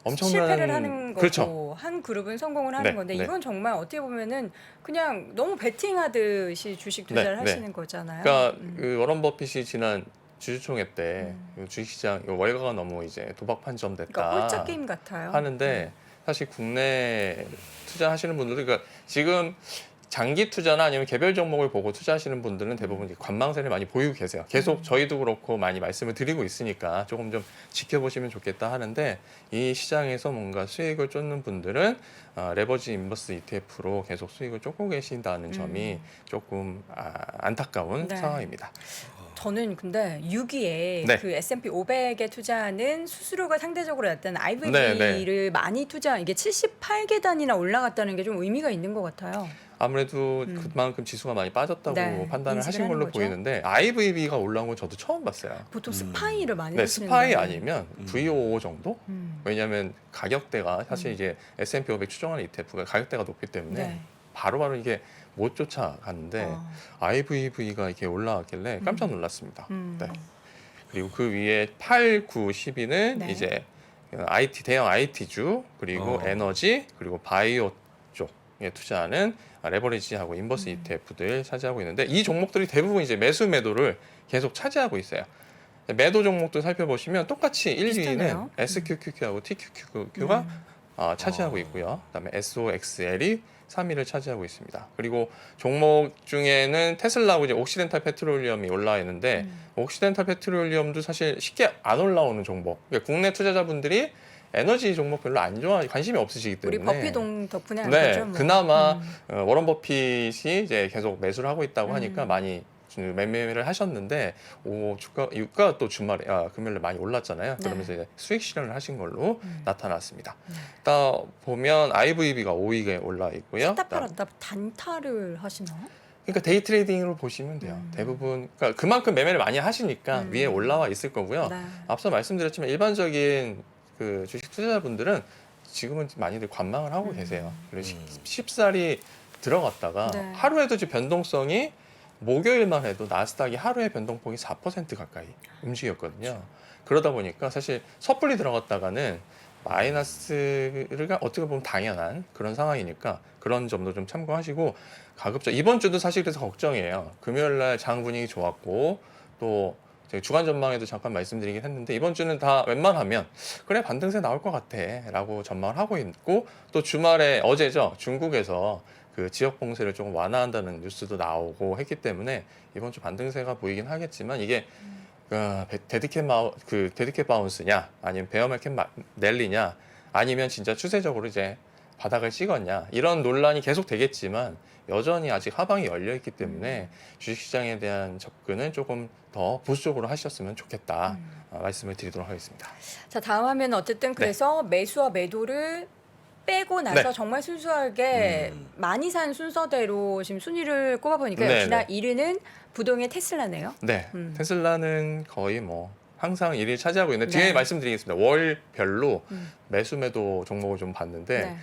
엄청난 실패를 하는 거고 그렇죠. 한 그룹은 성공을 하는 네, 건데 네. 이건 정말 어떻게 보면은 그냥 너무 베팅하듯이 주식 투자를 네, 네. 하시는 거잖아요. 그러니까 그 워런 버핏이 지난 주주총회 때 주식시장 월가가 너무 이제 도박 판정됐다 그러니까 꼴짝 게임 같아요. 하는데 사실 국내 투자하시는 분들도 그러니까 지금 장기 투자나 아니면 개별 종목을 보고 투자하시는 분들은 대부분 이제 관망세를 많이 보이고 계세요. 계속 저희도 그렇고 많이 말씀을 드리고 있으니까 조금 좀 지켜보시면 좋겠다 하는데 이 시장에서 뭔가 수익을 쫓는 분들은 레버지 인버스 ETF로 계속 수익을 쫓고 계신다는 점이 조금 안타까운 네. 상황입니다. 저는 근데 6위에 네. 그 S&P 500에 투자하는 수수료가 상대적으로 낮다는 네, IVB를 많이 투자 이게 78계단이나 올라갔다는 게 좀 의미가 있는 것 같아요. 아무래도 그만큼 지수가 많이 빠졌다고 네, 판단을 인식을 하신 하는 걸로 거죠. 보이는데 IVB가 올라온 건 저도 처음 봤어요. 보통 스파이를 많이 네, 하시는데 스파이 아니면 VOO 정도? 음. 왜냐하면 가격대가 사실 이제 S&P 500 추정하는 ETF가 가격대가 높기 때문에 네. 바로바로 이게 못 쫓아가는데 IVV가 이렇게 올라왔길래 깜짝 놀랐습니다. 네. 그리고 그 위에 8, 9, 10위는 네. 이제 IT 대형 IT주 그리고 에너지 그리고 바이오 쪽에 투자하는 레버리지하고 인버스 ETF들 차지하고 있는데 이 종목들이 대부분 이제 매수 매도를 계속 차지하고 있어요. 매도 종목도 살펴보시면 똑같이 1, 비슷하네요. 2위는 SQQQ하고 TQQQ가 차지하고 있고요. 그다음에 SOXL이 3위를 차지하고 있습니다. 그리고 종목 중에는 테슬라하고 이제 옥시덴탈 페트롤리엄이 올라와 있는데 옥시덴탈 페트롤리엄도 사실 쉽게 안 올라오는 종목. 그러니까 국내 투자자분들이 에너지 종목 별로 안 좋아 관심이 없으시기 때문에 우리 버피동 덕분에 안 네, 되죠. 뭐. 그나마 워런 버핏이 이제 계속 매수를 하고 있다고 하니까 많이 매매를 하셨는데 유가가 또 주말에 금요일에 많이 올랐잖아요. 네. 그러면서 이제 수익 실현을 하신 걸로 나타났습니다. 딱 보면 IVB가 5위에 올라 있고요. 샀다 팔았다 단타를 하시나? 그러니까 데이 트레이딩으로 보시면 돼요. 대부분 그러니까 그만큼 매매를 많이 하시니까 위에 올라와 있을 거고요. 네. 앞서 말씀드렸지만 일반적인 그 주식 투자자분들은 지금은 많이들 관망을 하고 계세요. 그리고 쉽사리 들어갔다가 네. 하루에도 지금 변동성이 목요일만 해도 나스닥이 하루에 변동폭이 4% 가까이 움직였거든요. 그러다 보니까 사실 섣불리 들어갔다가는 마이너스가 어떻게 보면 당연한 그런 상황이니까 그런 점도 좀 참고하시고 가급적 이번 주도 사실 그래서 걱정이에요. 금요일 날 장 분위기 좋았고 또 주간 전망에도 잠깐 말씀드리긴 했는데 이번 주는 다 웬만하면 그래 반등세 나올 것 같아 라고 전망을 하고 있고 또 주말에 어제죠 중국에서 그 지역 봉쇄를 조금 완화한다는 뉴스도 나오고 했기 때문에 이번 주 반등세가 보이긴 하겠지만 이게 데드캣 바운스냐 아니면 베어마켓 랠리냐 아니면 진짜 추세적으로 이제 바닥을 찍었냐 이런 논란이 계속 되겠지만 여전히 아직 하방이 열려 있기 때문에 주식시장에 대한 접근은 조금 더 보수적으로 하셨으면 좋겠다 말씀을 드리도록 하겠습니다. 자 다음 화면은 어쨌든 그래서 매수와 매도를 빼고 나서 네. 정말 순수하게 많이 산 순서대로 지금 순위를 꼽아보니까 네, 역시나 네. 1위는 부동의 테슬라네요. 네, 테슬라는 거의 뭐 항상 1위 차지하고 있는데 네. 뒤에 말씀드리겠습니다. 월별로 매수 매도 종목을 좀 봤는데 네.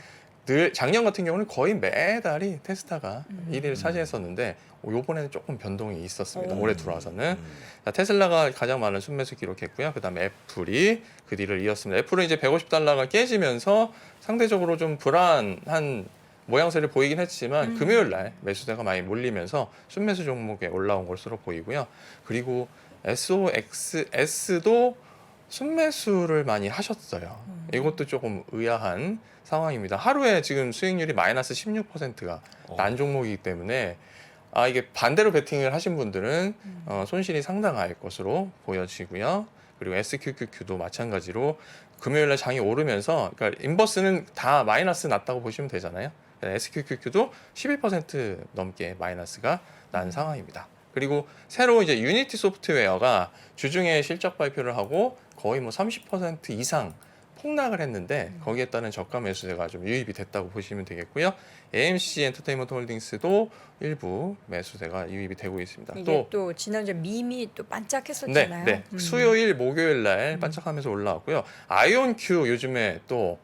늘 작년 같은 경우는 거의 매달이 테스타가 1위를 차지했었는데 요번에는 조금 변동이 있었습니다. 올해 들어와서는 자, 테슬라가 가장 많은 순매수 기록했고요. 그다음에 애플이 그 뒤를 이었습니다. 애플은 이제 $150가 깨지면서 상대적으로 좀 불안한 모양새를 보이긴 했지만 금요일 날 매수세가 많이 몰리면서 순매수 종목에 올라온 것으로 보이고요. 그리고 SOXS도 순매수를 많이 하셨어요. 이것도 조금 의아한 상황입니다. 하루에 지금 수익률이 마이너스 16%가 난 종목이기 때문에 이게 반대로 베팅을 하신 분들은 손실이 상당할 것으로 보여지고요. 그리고 SQQQ도 마찬가지로 금요일날 장이 오르면서 그러니까 인버스는 다 마이너스 났다고 보시면 되잖아요. SQQQ도 11% 넘게 마이너스가 난 상황입니다. 그리고 새로 이제 유니티 소프트웨어가 주중에 실적 발표를 하고 거의 뭐 30% 이상 폭락을 했는데 거기에 따른 저가 매수세가 좀 유입이 됐다고 보시면 되겠고요. AMC 엔터테인먼트 홀딩스도 일부 매수세가 유입이 되고 있습니다. 이게 또 지난주에 밈이 또 반짝했었잖아요. 네. 수요일, 목요일 날 반짝하면서 올라왔고요. 아이온큐 요즘에 또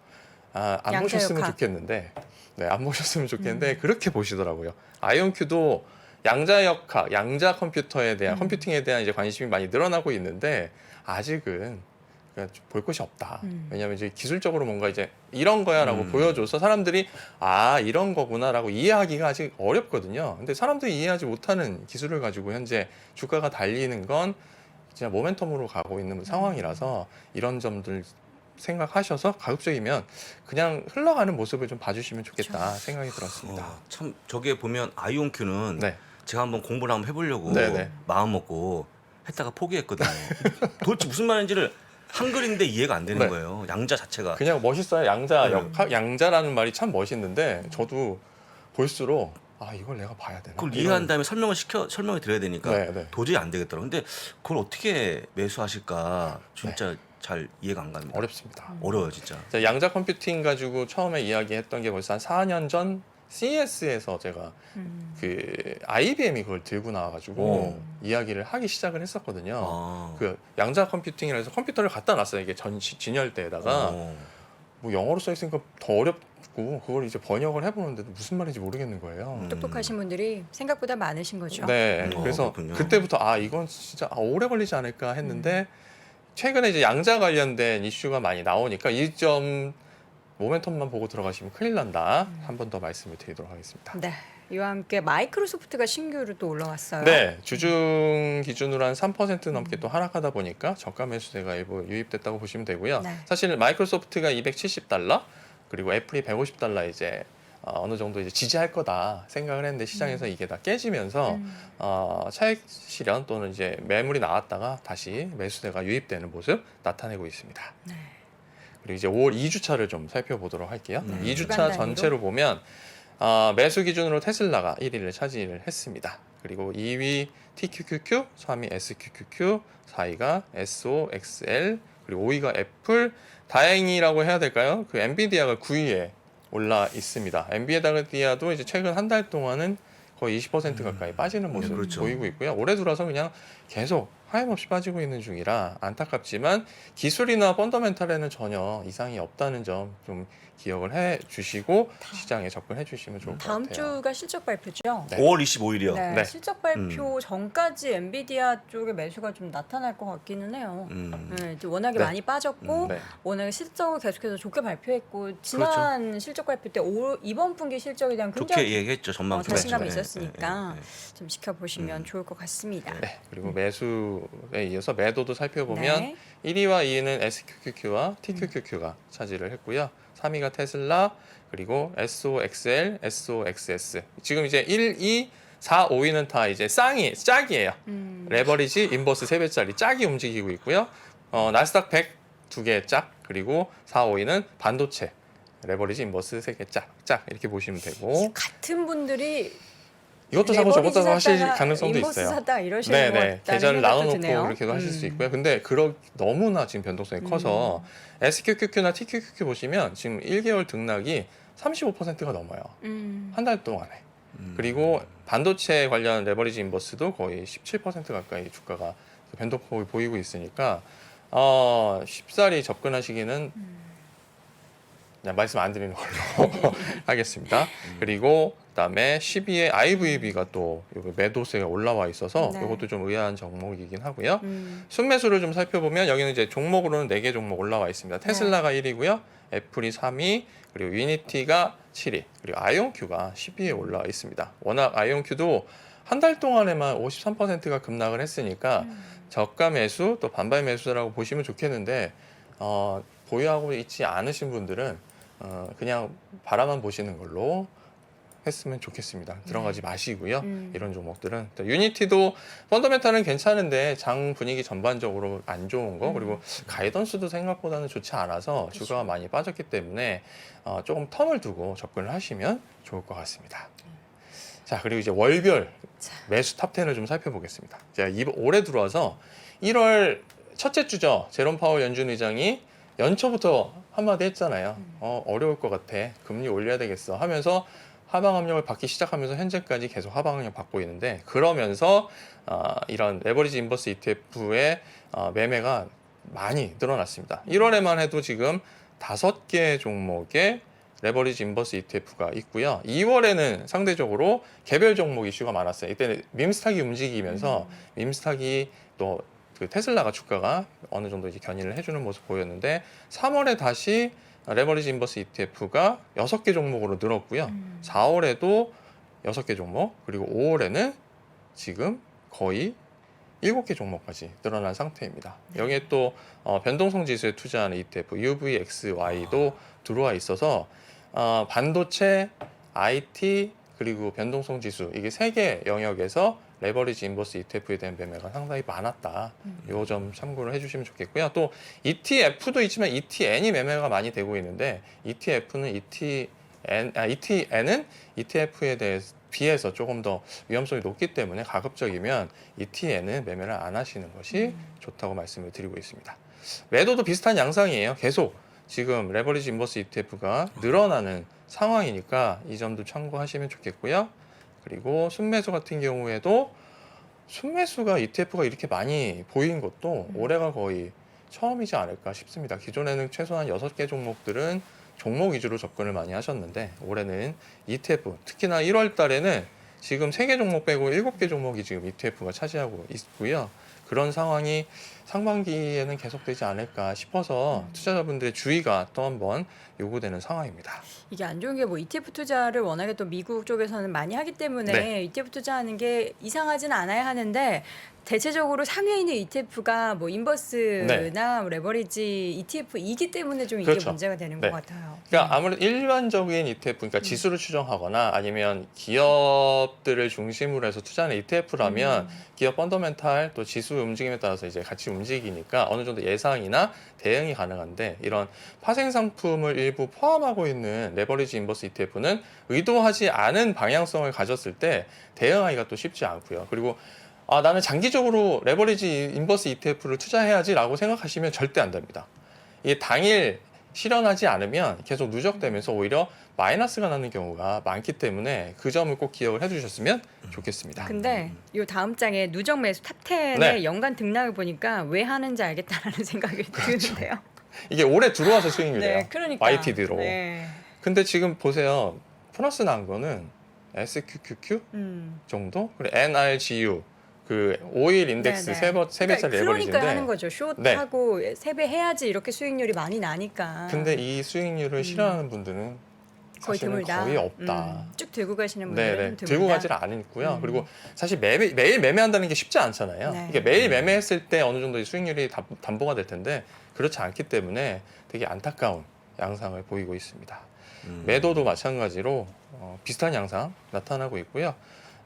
안 양자 보셨으면 역학. 좋겠는데, 네, 안 보셨으면 좋겠는데 그렇게 보시더라고요. 아이온큐도 양자 역학, 양자 컴퓨터에 대한 컴퓨팅에 대한 이제 관심이 많이 늘어나고 있는데 아직은 그냥 볼 것이 없다. 왜냐하면 이제 기술적으로 뭔가 이제 이런 거야라고 보여줘서 사람들이 아 이런 거구나라고 이해하기가 아직 어렵거든요. 근데 사람들이 이해하지 못하는 기술을 가지고 현재 주가가 달리는 건 진짜 모멘텀으로 가고 있는 상황이라서 이런 점들 생각하셔서 가급적이면 그냥 흘러가는 모습을 좀 봐주시면 좋겠다 생각이 들었습니다. 참 저게 보면 아이온큐는 네. 제가 한번 공부를 한번 해보려고 네네. 마음 먹고 했다가 포기했거든요. 도대체 무슨 말인지를 한글인데 이해가 안 되는 네. 거예요. 양자 자체가. 그냥 멋있어요. 양자 네. 역학, 양자라는 말이 참 멋있는데 저도 볼수록 아 이걸 내가 봐야 되나? 그걸 이런- 이해한 다음에 설명을 드려야 되니까 네, 네. 도저히 안 되겠더라고요. 근데 그걸 어떻게 매수하실까 진짜 잘 이해가 안 갑니다. 어렵습니다. 어려워요 진짜. 자, 양자 컴퓨팅 가지고 처음에 이야기했던 게 벌써 한 4년 전 CES에서 제가 그 IBM이 그걸 들고 나와가지고 이야기를 하기 시작을 했었거든요. 아. 그 양자 컴퓨팅이라 해서 컴퓨터를 갖다 놨어요. 이게 진열대에다가 뭐 영어로 써 있으니까 더 어렵고 그걸 이제 번역을 해보는데도 무슨 말인지 모르겠는 거예요. 똑똑하신 분들이 생각보다 많으신 거죠. 네, 그래서 그렇군요. 그때부터 아 이건 진짜 오래 걸리지 않을까 했는데 최근에 이제 양자 관련된 이슈가 많이 나오니까 이 점 모멘텀만 보고 들어가시면 큰일 난다. 한 번 더 말씀을 드리도록 하겠습니다. 네. 이와 함께 마이크로소프트가 신규로 또 올라왔어요. 네, 주중 기준으로 한 3% 넘게 또 하락하다 보니까 저가 매수세가 일부 유입됐다고 보시면 되고요. 네. 사실 마이크로소프트가 $270 그리고 애플이 $150 이제 어느 정도 이제 지지할 거다 생각을 했는데 시장에서 이게 다 깨지면서 차익 실현 또는 이제 매물이 나왔다가 다시 매수세가 유입되는 모습 나타내고 있습니다. 네. 그리고 이제 5월 2주차를 좀 살펴보도록 할게요. 네. 2주차 주간 단위로? 전체로 보면 매수 기준으로 테슬라가 1위를 차지를 했습니다. 그리고 2위 TQQQ, 3위 SQQQ, 4위가 SOXL, 그리고 5위가 애플. 다행이라고 해야 될까요? 그 엔비디아가 9위에 올라 있습니다. 엔비디아도 이제 최근 한 달 동안은 거의 20% 가까이 빠지는 모습을 그렇죠. 보이고 있고요. 올해 들어서 그냥 계속 하염없이 빠지고 있는 중이라 안타깝지만 기술이나 펀더멘탈에는 전혀 이상이 없다는 점 좀 기억을 해 주시고 시장에 접근해 주시면 좋을 것 다음 같아요. 주가 실적 발표죠. 네. 5월 25일이요. 네, 네. 실적 발표 전까지 엔비디아 쪽의 매수가 좀 나타날 것 같기는 해요. 네, 이제 워낙에 네. 많이 빠졌고 네. 워낙에 실적을 계속해서 좋게 발표했고 지난 실적 발표 때 이번 분기 실적에 대한 좋게 굉장히 얘기했죠 전망. 자신감이 네, 있었으니까 네, 좀 지켜보시면 좋을 것 같습니다. 네. 그리고 매수에 이어서 매도도 살펴보면 네. 1위와 2위는 SQQQ와 TQQQ가 차지를 했고요. 3위가 테슬라, 그리고 SOXL, SOXS. 지금 이제 1, 2, 4, 5위는 다 이제 짝이에요. 레버리지 인버스 3배짜리 짝이 움직이고 있고요. 나스닥 100 2개 짝, 그리고 4, 5위는 반도체 레버리지 인버스 3개 짝 이렇게 보시면 되고 같은 분들이 이것도 사고 저것도 레버리지 사고 하실 샀다가 가능성도 인버스 있어요. 샀다 이러시는 것 같다는 계좌를 생각도 나눠놓고 드네요. 그렇게도 하실 수 있고요. 근데 너무나 지금 변동성이 커서 SQQQ나 TQQQ 보시면 지금 1개월 등락이 35%가 넘어요. 한 달 동안에. 그리고 반도체 관련 레버리지 인버스도 거의 17% 가까이 주가가 변동폭을 보이고 있으니까 쉽사리 접근하시기는 그냥 말씀 안 드리는 걸로 하겠습니다. 그리고 그다음에 12에 IVB가 또 매도세가 올라와 있어서 네. 이것도 좀 의아한 종목이긴 하고요. 순매수를 좀 살펴보면 여기는 이제 종목으로는 4개 종목 올라와 있습니다. 테슬라가 1위고요. 애플이 3위, 그리고 유니티가 7위, 그리고 아이온큐가 10위에 올라와 있습니다. 워낙 아이온큐도 한 달 동안에만 53%가 급락을 했으니까 저가 매수 또 반발 매수라고 보시면 좋겠는데 보유하고 있지 않으신 분들은 그냥 바라만 보시는 걸로 했으면 좋겠습니다. 들어가지 마시고요. 이런 종목들은 또 유니티도 펀더멘탈은 괜찮은데 장 분위기 전반적으로 안 좋은 거 그리고 가이던스도 생각보다는 좋지 않아서 주가가 많이 빠졌기 때문에 조금 텀을 두고 접근을 하시면 좋을 것 같습니다. 자, 그리고 이제 월별 매수 탑10을 좀 살펴보겠습니다. 제가 올해 들어와서 1월 첫째 주죠. 제롬 파월 연준 의장이 연초부터 한마디 했잖아요. 어려울 것 같아. 금리 올려야 되겠어 하면서 하방 압력을 받기 시작하면서 현재까지 계속 하방 압력 받고 있는데, 그러면서 이런 레버리지 인버스 ETF의 매매가 많이 늘어났습니다. 1월에만 해도 지금 5개 종목의 레버리지 인버스 ETF가 있고요. 2월에는 상대적으로 개별 종목 이슈가 많았어요. 이때는 밈스탁이 움직이면서 밈스탁이 또 그 테슬라가 주가가 어느 정도 이제 견인을 해주는 모습 보였는데, 3월에 다시 레버리지 인버스 ETF가 6개 종목으로 늘었고요. 4월에도 6개 종목, 그리고 5월에는 지금 거의 7개 종목까지 늘어난 상태입니다. 여기에 또 변동성 지수에 투자하는 ETF UVXY도 들어와 있어서 반도체, IT, 그리고 변동성 지수, 이게 3개 영역에서 레버리지 인버스 ETF에 대한 매매가 상당히 많았다. 이 점 참고를 해주시면 좋겠고요. 또 ETF도 있지만 ETN이 매매가 많이 되고 있는데, ETN은 ETF에 비해서 조금 더 위험성이 높기 때문에 가급적이면 ETN은 매매를 안 하시는 것이 좋다고 말씀을 드리고 있습니다. 매도도 비슷한 양상이에요. 계속 지금 레버리지 인버스 ETF가 늘어나는 상황이니까 이 점도 참고하시면 좋겠고요. 그리고 순매수 같은 경우에도 순매수가 ETF가 이렇게 많이 보인 것도 올해가 거의 처음이지 않을까 싶습니다. 기존에는 최소한 6개 종목들은 종목 위주로 접근을 많이 하셨는데, 올해는 ETF, 특히나 1월 달에는 지금 3개 종목 빼고 7개 종목이 지금 ETF가 차지하고 있고요. 그런 상황이 상반기에는 계속되지 않을까 싶어서 투자자분들의 주의가 또 한번 요구되는 상황입니다. 이게 안 좋은 게 뭐 ETF 투자를 워낙에 또 미국 쪽에서는 많이 하기 때문에 네. ETF 투자하는 게 이상하진 않아야 하는데, 대체적으로 상위에 있는 ETF가 뭐 인버스나 레버리지 ETF이기 때문에 좀 이게 그렇죠. 문제가 되는 네. 것 같아요. 그러니까 아무래도 일반적인 ETF, 그러니까 지수를 추정하거나 아니면 기업들을 중심으로 해서 투자하는 ETF라면 기업 펀더멘탈 또 지수 움직임에 따라서 이제 같이 움직이니까 어느 정도 예상이나 대응이 가능한데, 이런 파생 상품을 일부 포함하고 있는 레버리지 인버스 ETF는 의도하지 않은 방향성을 가졌을 때 대응하기가 또 쉽지 않고요. 그리고 나는 장기적으로 레버리지 인버스 ETF를 투자해야지라고 생각하시면 절대 안 됩니다. 이게 당일 실현하지 않으면 계속 누적되면서 오히려 마이너스가 나는 경우가 많기 때문에 그 점을 꼭 기억을 해주셨으면 좋겠습니다. 근데 이 다음 장에 누적 매수 탑10의 네. 연간 등락을 보니까 왜 하는지 알겠다라는 생각이 드는데요. 이게 올해 들어와서 수익률이에요. 네, 그러니까. YTD로. 네. 근데 지금 보세요. 플러스 난 거는 SQQQ 정도? 그리고 NRGU, 그 오일 인덱스 네네. 3배짜리 그러니까 레버리지인데, 하는 거죠. 네. 숏하고 3배 해야지 이렇게 수익률이 많이 나니까. 근데 이 수익률을 싫어하는 분들은 거의 사실은 드물다. 거의 없다. 쭉 들고 가시는 분들은 네네. 드물다. 들고 가지를 않고요. 그리고 사실 매일 매매한다는 게 쉽지 않잖아요. 네. 이게 매일 매매했을 때 어느 정도 수익률이 담보가 될 텐데, 그렇지 않기 때문에 되게 안타까운 양상을 보이고 있습니다. 매도도 마찬가지로 비슷한 양상 나타나고 있고요.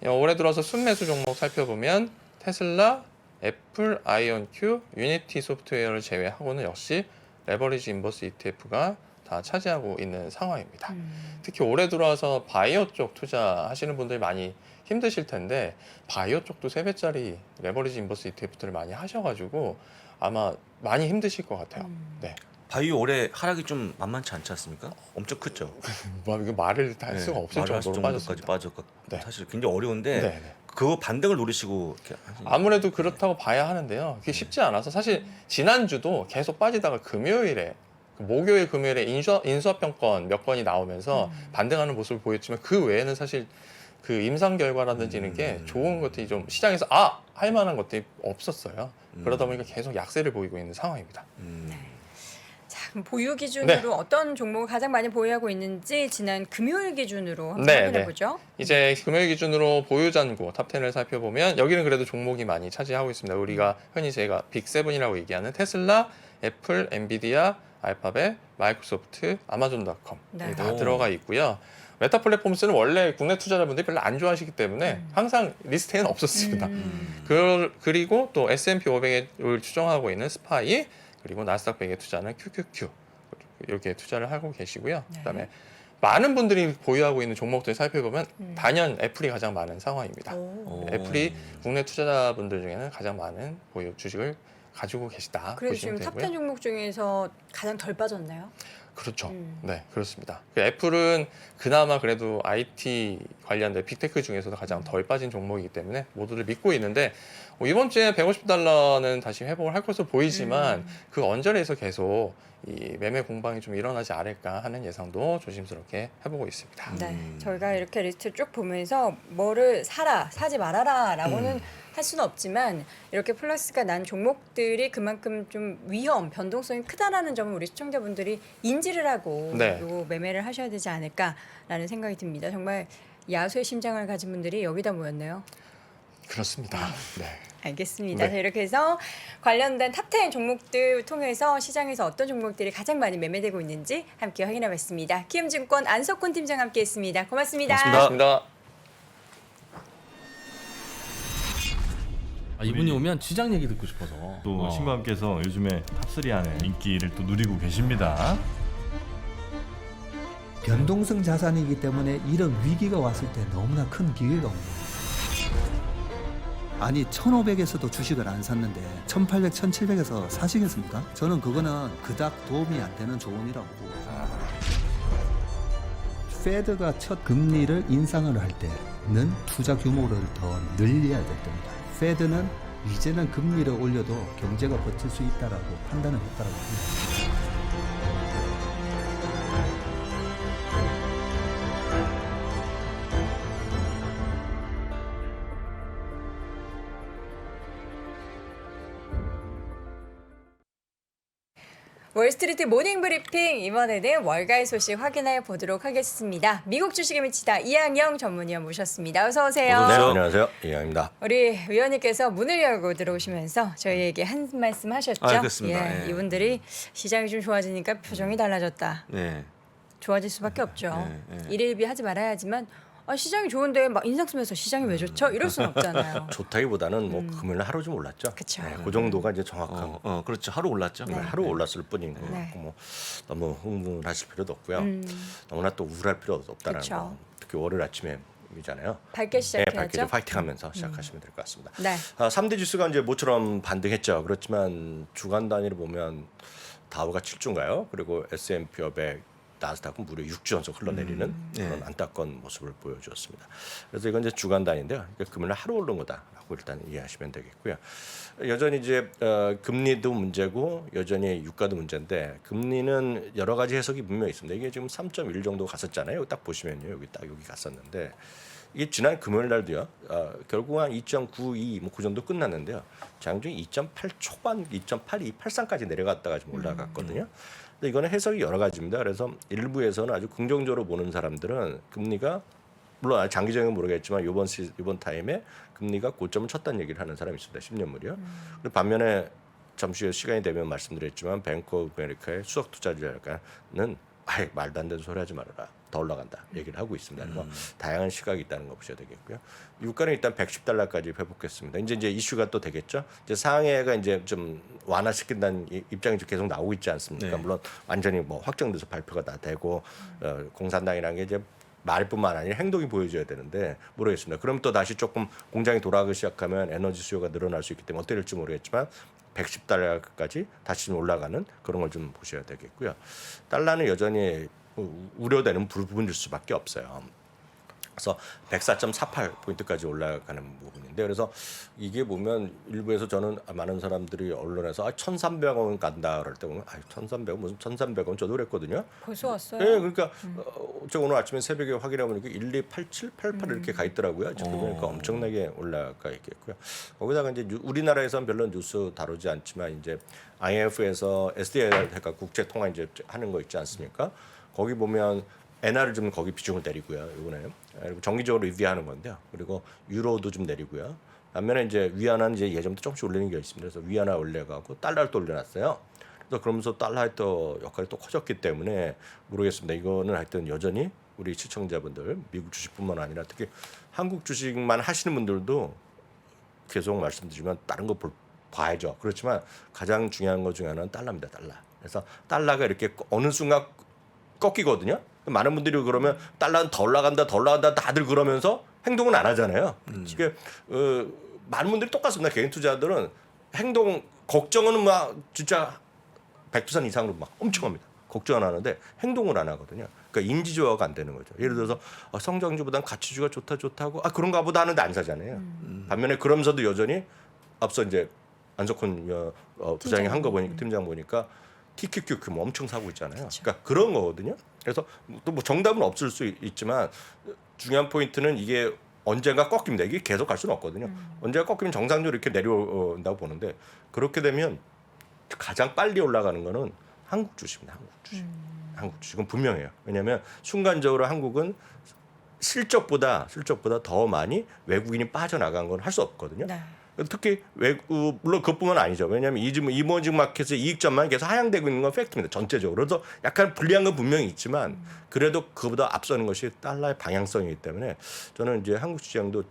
올해 들어서 순매수 종목 살펴보면 테슬라, 애플, 아이온큐, 유니티 소프트웨어를 제외하고는 역시 레버리지 인버스 ETF가 다 차지하고 있는 상황입니다. 특히 올해 들어와서 바이오 쪽 투자하시는 분들이 많이 힘드실 텐데, 바이오 쪽도 3배짜리 레버리지 인버스 ETF들을 많이 하셔가지고 아마 많이 힘드실 것 같아요. 네. 바이오 올해 하락이 좀 만만치 않지 않습니까? 엄청 크죠. 이거 말을 다 할 수가 없을 말을 할 정도로 정도까지 빠졌습니다. 빠졌고 네. 사실 굉장히 어려운데 네. 그 반등을 노리시고 이렇게 아무래도 그렇다고 봐야 하는데요. 그게 쉽지 않아서 사실 지난주도 계속 빠지다가 금요일에, 목요일 금요일에 인수합병권 몇 건이 나오면서 반등하는 모습을 보였지만, 그 외에는 사실 그 임상 결과라든지 이런 게 좋은 것들이 좀 시장에서 할 만한 것들이 없었어요. 그러다 보니까 계속 약세를 보이고 있는 상황입니다. 자, 그럼 보유 기준으로 네. 어떤 종목을 가장 많이 보유하고 있는지 지난 금요일 기준으로 한번 네, 확인해 네. 보죠. 이제 금요일 기준으로 보유잔고 탑10을 살펴보면 여기는 그래도 종목이 많이 차지하고 있습니다. 우리가 흔히 제가 빅7이라고 얘기하는 테슬라, 애플, 엔비디아, 알파벳, 마이크로소프트, 아마존닷컴 네. 다 오. 들어가 있고요. 메타 플랫폼스는 원래 국내 투자자분들이 별로 안 좋아하시기 때문에 항상 리스트에는 없었습니다. 그리고 또 S&P 500을 추정하고 있는 스파이, 그리고 나스닥 100에 투자하는 QQQ 이렇게 투자를 하고 계시고요. 네. 그다음에 많은 분들이 보유하고 있는 종목들 살펴보면 단연 애플이 가장 많은 상황입니다. 오. 애플이 국내 투자자분들 중에는 가장 많은 보유 주식을 가지고 계시다 그래서 보시면 지금 되고요. 탑10 종목 중에서 가장 덜 빠졌나요? 그렇죠. 음. 네, 그렇습니다. 애플은 그나마 그래도 IT 관련된 빅테크 중에서도 가장 덜 빠진 종목이기 때문에 모두를 믿고 있는데 이번 주에 $150는 다시 회복을 할 것으로 보이지만 그 언저리에서 계속 이 매매 공방이 좀 일어나지 않을까 하는 예상도 조심스럽게 해보고 있습니다. 네, 저희가 이렇게 리스트 쭉 보면서 뭐를 사라, 사지 말아라라고는 할 수는 없지만 이렇게 플러스가 난 종목들이 그만큼 좀 위험, 변동성이 크다라는 점을 우리 시청자분들이 인지를 하고 네. 요 매매를 하셔야 되지 않을까라는 생각이 듭니다. 정말 야수의 심장을 가진 분들이 여기다 모였네요. 그렇습니다. 네. 알겠습니다. 네. 자, 이렇게 해서 관련된 탑10 종목들 통해서 시장에서 어떤 종목들이 가장 많이 매매되고 있는지 함께 확인해봤습니다. 키움증권 안석훈 팀장 함께했습니다. 고맙습니다. 고맙습니다. 이분이 오면 시장 얘기 듣고 싶어서 또 신과함께서 요즘에 탑3 안에 인기를 또 누리고 계십니다. 변동성 자산이기 때문에 이런 위기가 왔을 때 너무나 큰 기회가 옵니다. 아니 1500에서도 주식을 안 샀는데 1800, 1700에서 사시겠습니까? 저는 그거는 그닥 도움이 안 되는 조언이라고 봅니다. 페드가 첫 금리를 인상을 할 때는 투자 규모를 더 늘려야 될 때입니다. 페드는 이제는 금리를 올려도 경제가 버틸 수 있다라고 판단을 했다라고 합니다. 월스트리트 모닝 브리핑 이번에는 월가의 소식 확인해 보도록 하겠습니다. 미국 주식에 미치다 이항영 전문위원 모셨습니다. 어서 오세요. 어서 네, 오세요. 안녕하세요. 이양입니다. 우리 위원님께서 문을 열고 들어오시면서 저희에게 한 말씀 하셨죠. 그렇습니다. 예. 이분들이 시장이 좀 좋아지니까 표정이 달라졌다. 네. 좋아질 수밖에 없죠. 네. 일일비 하지 말아야 하지만 시장이 좋은데 막 인상 쓰면서 시장이 왜 좋죠? 이럴 수는 없잖아요. 좋다기보다는 뭐 금요일 하루 좀 올랐죠. 그쵸. 네, 그 정도가 이제 정확한 그렇죠. 하루 올랐죠. 네. 하루 올랐을 뿐인 거 네. 같고 뭐 너무 흥분하실 필요도 없고요. 너무나 또 우울할 필요 없다는 그쵸. 거. 특히 월요일 아침에이잖아요. 밝게 네, 시작해야죠. 밝게 파이팅하면서 시작하시면 될 것 같습니다. 네. 3대 지수가 이제 모처럼 반등했죠. 그렇지만 주간 단위로 보면 다우가 7주인가요? 그리고 S&P 500 나스닥은 무려 6주 연속 흘러내리는 그런 안타까운 모습을 보여주었습니다. 그래서 이건 이제 주간 단위인데요. 그러니까 금요일 하루 오른 거다라고 일단 이해하시면 되겠고요. 여전히 이제 금리도 문제고 여전히 유가도 문제인데 금리는 여러 가지 해석이 분명히 있습니다. 이게 지금 3.1 정도 갔었잖아요. 딱 보시면요, 여기 갔었는데 이게 지난 금요일 날도요. 결국 한 2.92 뭐 그 정도 끝났는데요. 장중에 2.8 초반, 2.82, 83까지 내려갔다가 좀 올라갔거든요. 근데 이거는 해석이 여러 가지입니다. 그래서 일부에서는 아주 긍정적으로 보는 사람들은 금리가 물론 장기적인 모르겠지만 이번 타임에 금리가 고점을 쳤다는 얘기를 하는 사람이 있습니다. 10년물이요. 그리고 반면에 잠시 후에 시간이 되면 말씀드렸지만 뱅크 오브 아메리카의 수석 투자자는 아예 말도 안 되는 소리 하지 말아라. 더 올라간다 얘기를 하고 있습니다. 그래서 다양한 시각이 있다는 거 보셔야 되겠고요. 유가는 일단 $110까지 회복했습니다. 이제 이슈가 또 되겠죠. 이제 상해가 이제 좀 완화시킨다는 입장이 좀 계속 나오고 있지 않습니까? 네. 물론 완전히 뭐 확정돼서 발표가 다 되고 공산당이라는 게 이제 말뿐만 아니라 행동이 보여줘야 되는데 모르겠습니다. 그럼 또 다시 조금 공장이 돌아가기 시작하면 에너지 수요가 늘어날 수 있기 때문에 어떻게 될지 모르겠지만 $110까지 다시 좀 올라가는 그런 걸 좀 보셔야 되겠고요. 달러는 여전히 우려되는 부분일 수밖에 없어요. 그래서 104.48포인트까지 올라가는 부분인데 그래서 이게 보면 일부에서 저는 많은 사람들이 언론에서 1,300원 간다 그럴 때 보면 1,300원 무슨 1,300원 저도 그랬거든요. 벌써 왔어요. 네, 그러니까 저 오늘 아침에 새벽에 확인해 보니까 1287, 88 이렇게 가 있더라고요. 지금 보니까 엄청나게 올라가 있겠고요. 거기다가 이제 우리나라에서는 별로 뉴스 다루지 않지만 이제 IMF에서 SDR 그러니까 국제 통화 이제 하는 거 있지 않습니까? 거기 보면 엔화를 좀 거기 비중을 내리고요. 이번에 그리고 정기적으로 리뷰하는 건데요. 그리고 유로도 좀 내리고요. 반면에 이제 위안화는 이제 예전부터 조금씩 올리는 게 있습니다. 그래서 위안화 올려가고 달러를 또 올려놨어요. 그래서 그러면서 달러의 또 역할이 또 커졌기 때문에 모르겠습니다. 이거는 하여튼 여전히 우리 시청자분들 미국 주식뿐만 아니라 특히 한국 주식만 하시는 분들도 계속 말씀드리면 다른 거 봐야죠. 그렇지만 가장 중요한 것 중에 하나는 달러입니다. 달러. 그래서 달러가 이렇게 어느 순간 꺾이거든요. 많은 분들이 그러면 달러는 더 올라간다, 더 올라간다 다들 그러면서 행동은 안 하잖아요. 이게 많은 분들이 똑같습니다. 개인 투자들은 행동 걱정은 막 진짜 백두산 이상으로 막 엄청 합니다. 걱정 안 하는데 행동을 안 하거든요. 그러니까 인지조화가 안 되는 거죠. 예를 들어서 성장주보다는 가치주가 좋다고 그런가 보다 하는데 안 사잖아요. 반면에 그러면서도 여전히 앞서 이제 안석훈 부장이 한 거 보니까 팀장 보니까 TQQQ 뭐 엄청 사고 있잖아요. 그러니까 그런 거거든요. 그래서 또 뭐 정답은 없을 수 있지만 중요한 포인트는 이게 언젠가 꺾입니다. 이게 계속 갈 수는 없거든요. 언젠가 꺾이면 정상적으로 이렇게 내려온다고 보는데 그렇게 되면 가장 빨리 올라가는 거는 한국 주식입니다. 한국 주식. 한국 주식은 분명해요. 왜냐하면 순간적으로 한국은 실적보다 더 많이 외국인이 빠져나간 건 할 수 없거든요. 네. 특히 외국 물론 그뿐만 아니죠. 왜냐하면 이머징 마켓의 이익점만 계속 하향되고 있는 건 팩트입니다. 전체적으로. 그래서 약간 불리한 건 분명히 있지만 그래도 그보다 앞서는 것이 달러의 방향성이기 때문에 저는 이제 한국 시장도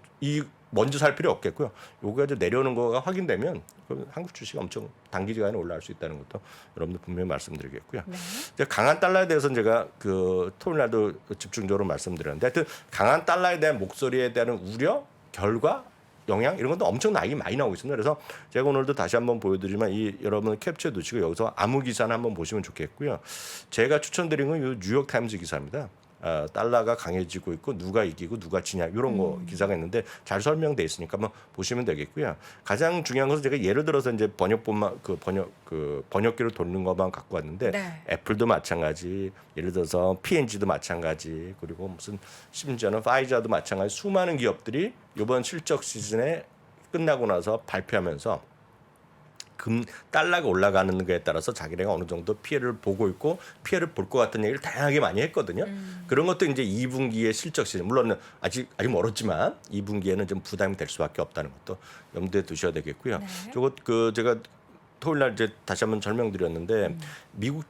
먼저 살 필요 없겠고요. 요거 이제 내려오는 거가 확인되면 그럼 한국 주식이 엄청 단기 기간에 올라갈 수 있다는 것도 여러분들 분명히 말씀드리겠고요. 네. 이제 강한 달러에 대해서는 제가 그 토요일 날도 집중적으로 말씀드렸는데 하여튼 강한 달러에 대한 목소리에 대한 우려, 결과 영향 이런 것도 엄청나게 많이 나오고 있습니다. 그래서 제가 오늘도 다시 한번 보여드리지만 여러분 캡처해 두시고 여기서 아무 기사나 한번 보시면 좋겠고요. 제가 추천드린 건 이 뉴욕 타임즈 기사입니다. 달러가 강해지고 있고 누가 이기고 누가 지냐 이런 거 기사가 있는데 잘 설명돼 있으니까 한번 보시면 되겠고요. 가장 중요한 것은 제가 예를 들어서 이제 번역본만 번역기를 돌리는 것만 갖고 왔는데 네. 애플도 마찬가지, 예를 들어서 P&G도 마찬가지, 그리고 무슨 심지어는 파이자도 마찬가지 수많은 기업들이 이번 실적 시즌에 끝나고 나서 발표하면서 달러가 올라가는 거에 따라서 자기네가 어느 정도 피해를 보고 있고 피해를 볼 것 같은 얘기를 다양하게 많이 했거든요. 그런 것도 이제 2분기의 실적 시즌 물론 아직 멀었지만 2분기에는 좀 부담이 될 수밖에 없다는 것도 염두에 두셔야 되겠고요. 네. 저거 제가 토요일 날 이제 다시 한번 설명드렸는데 미국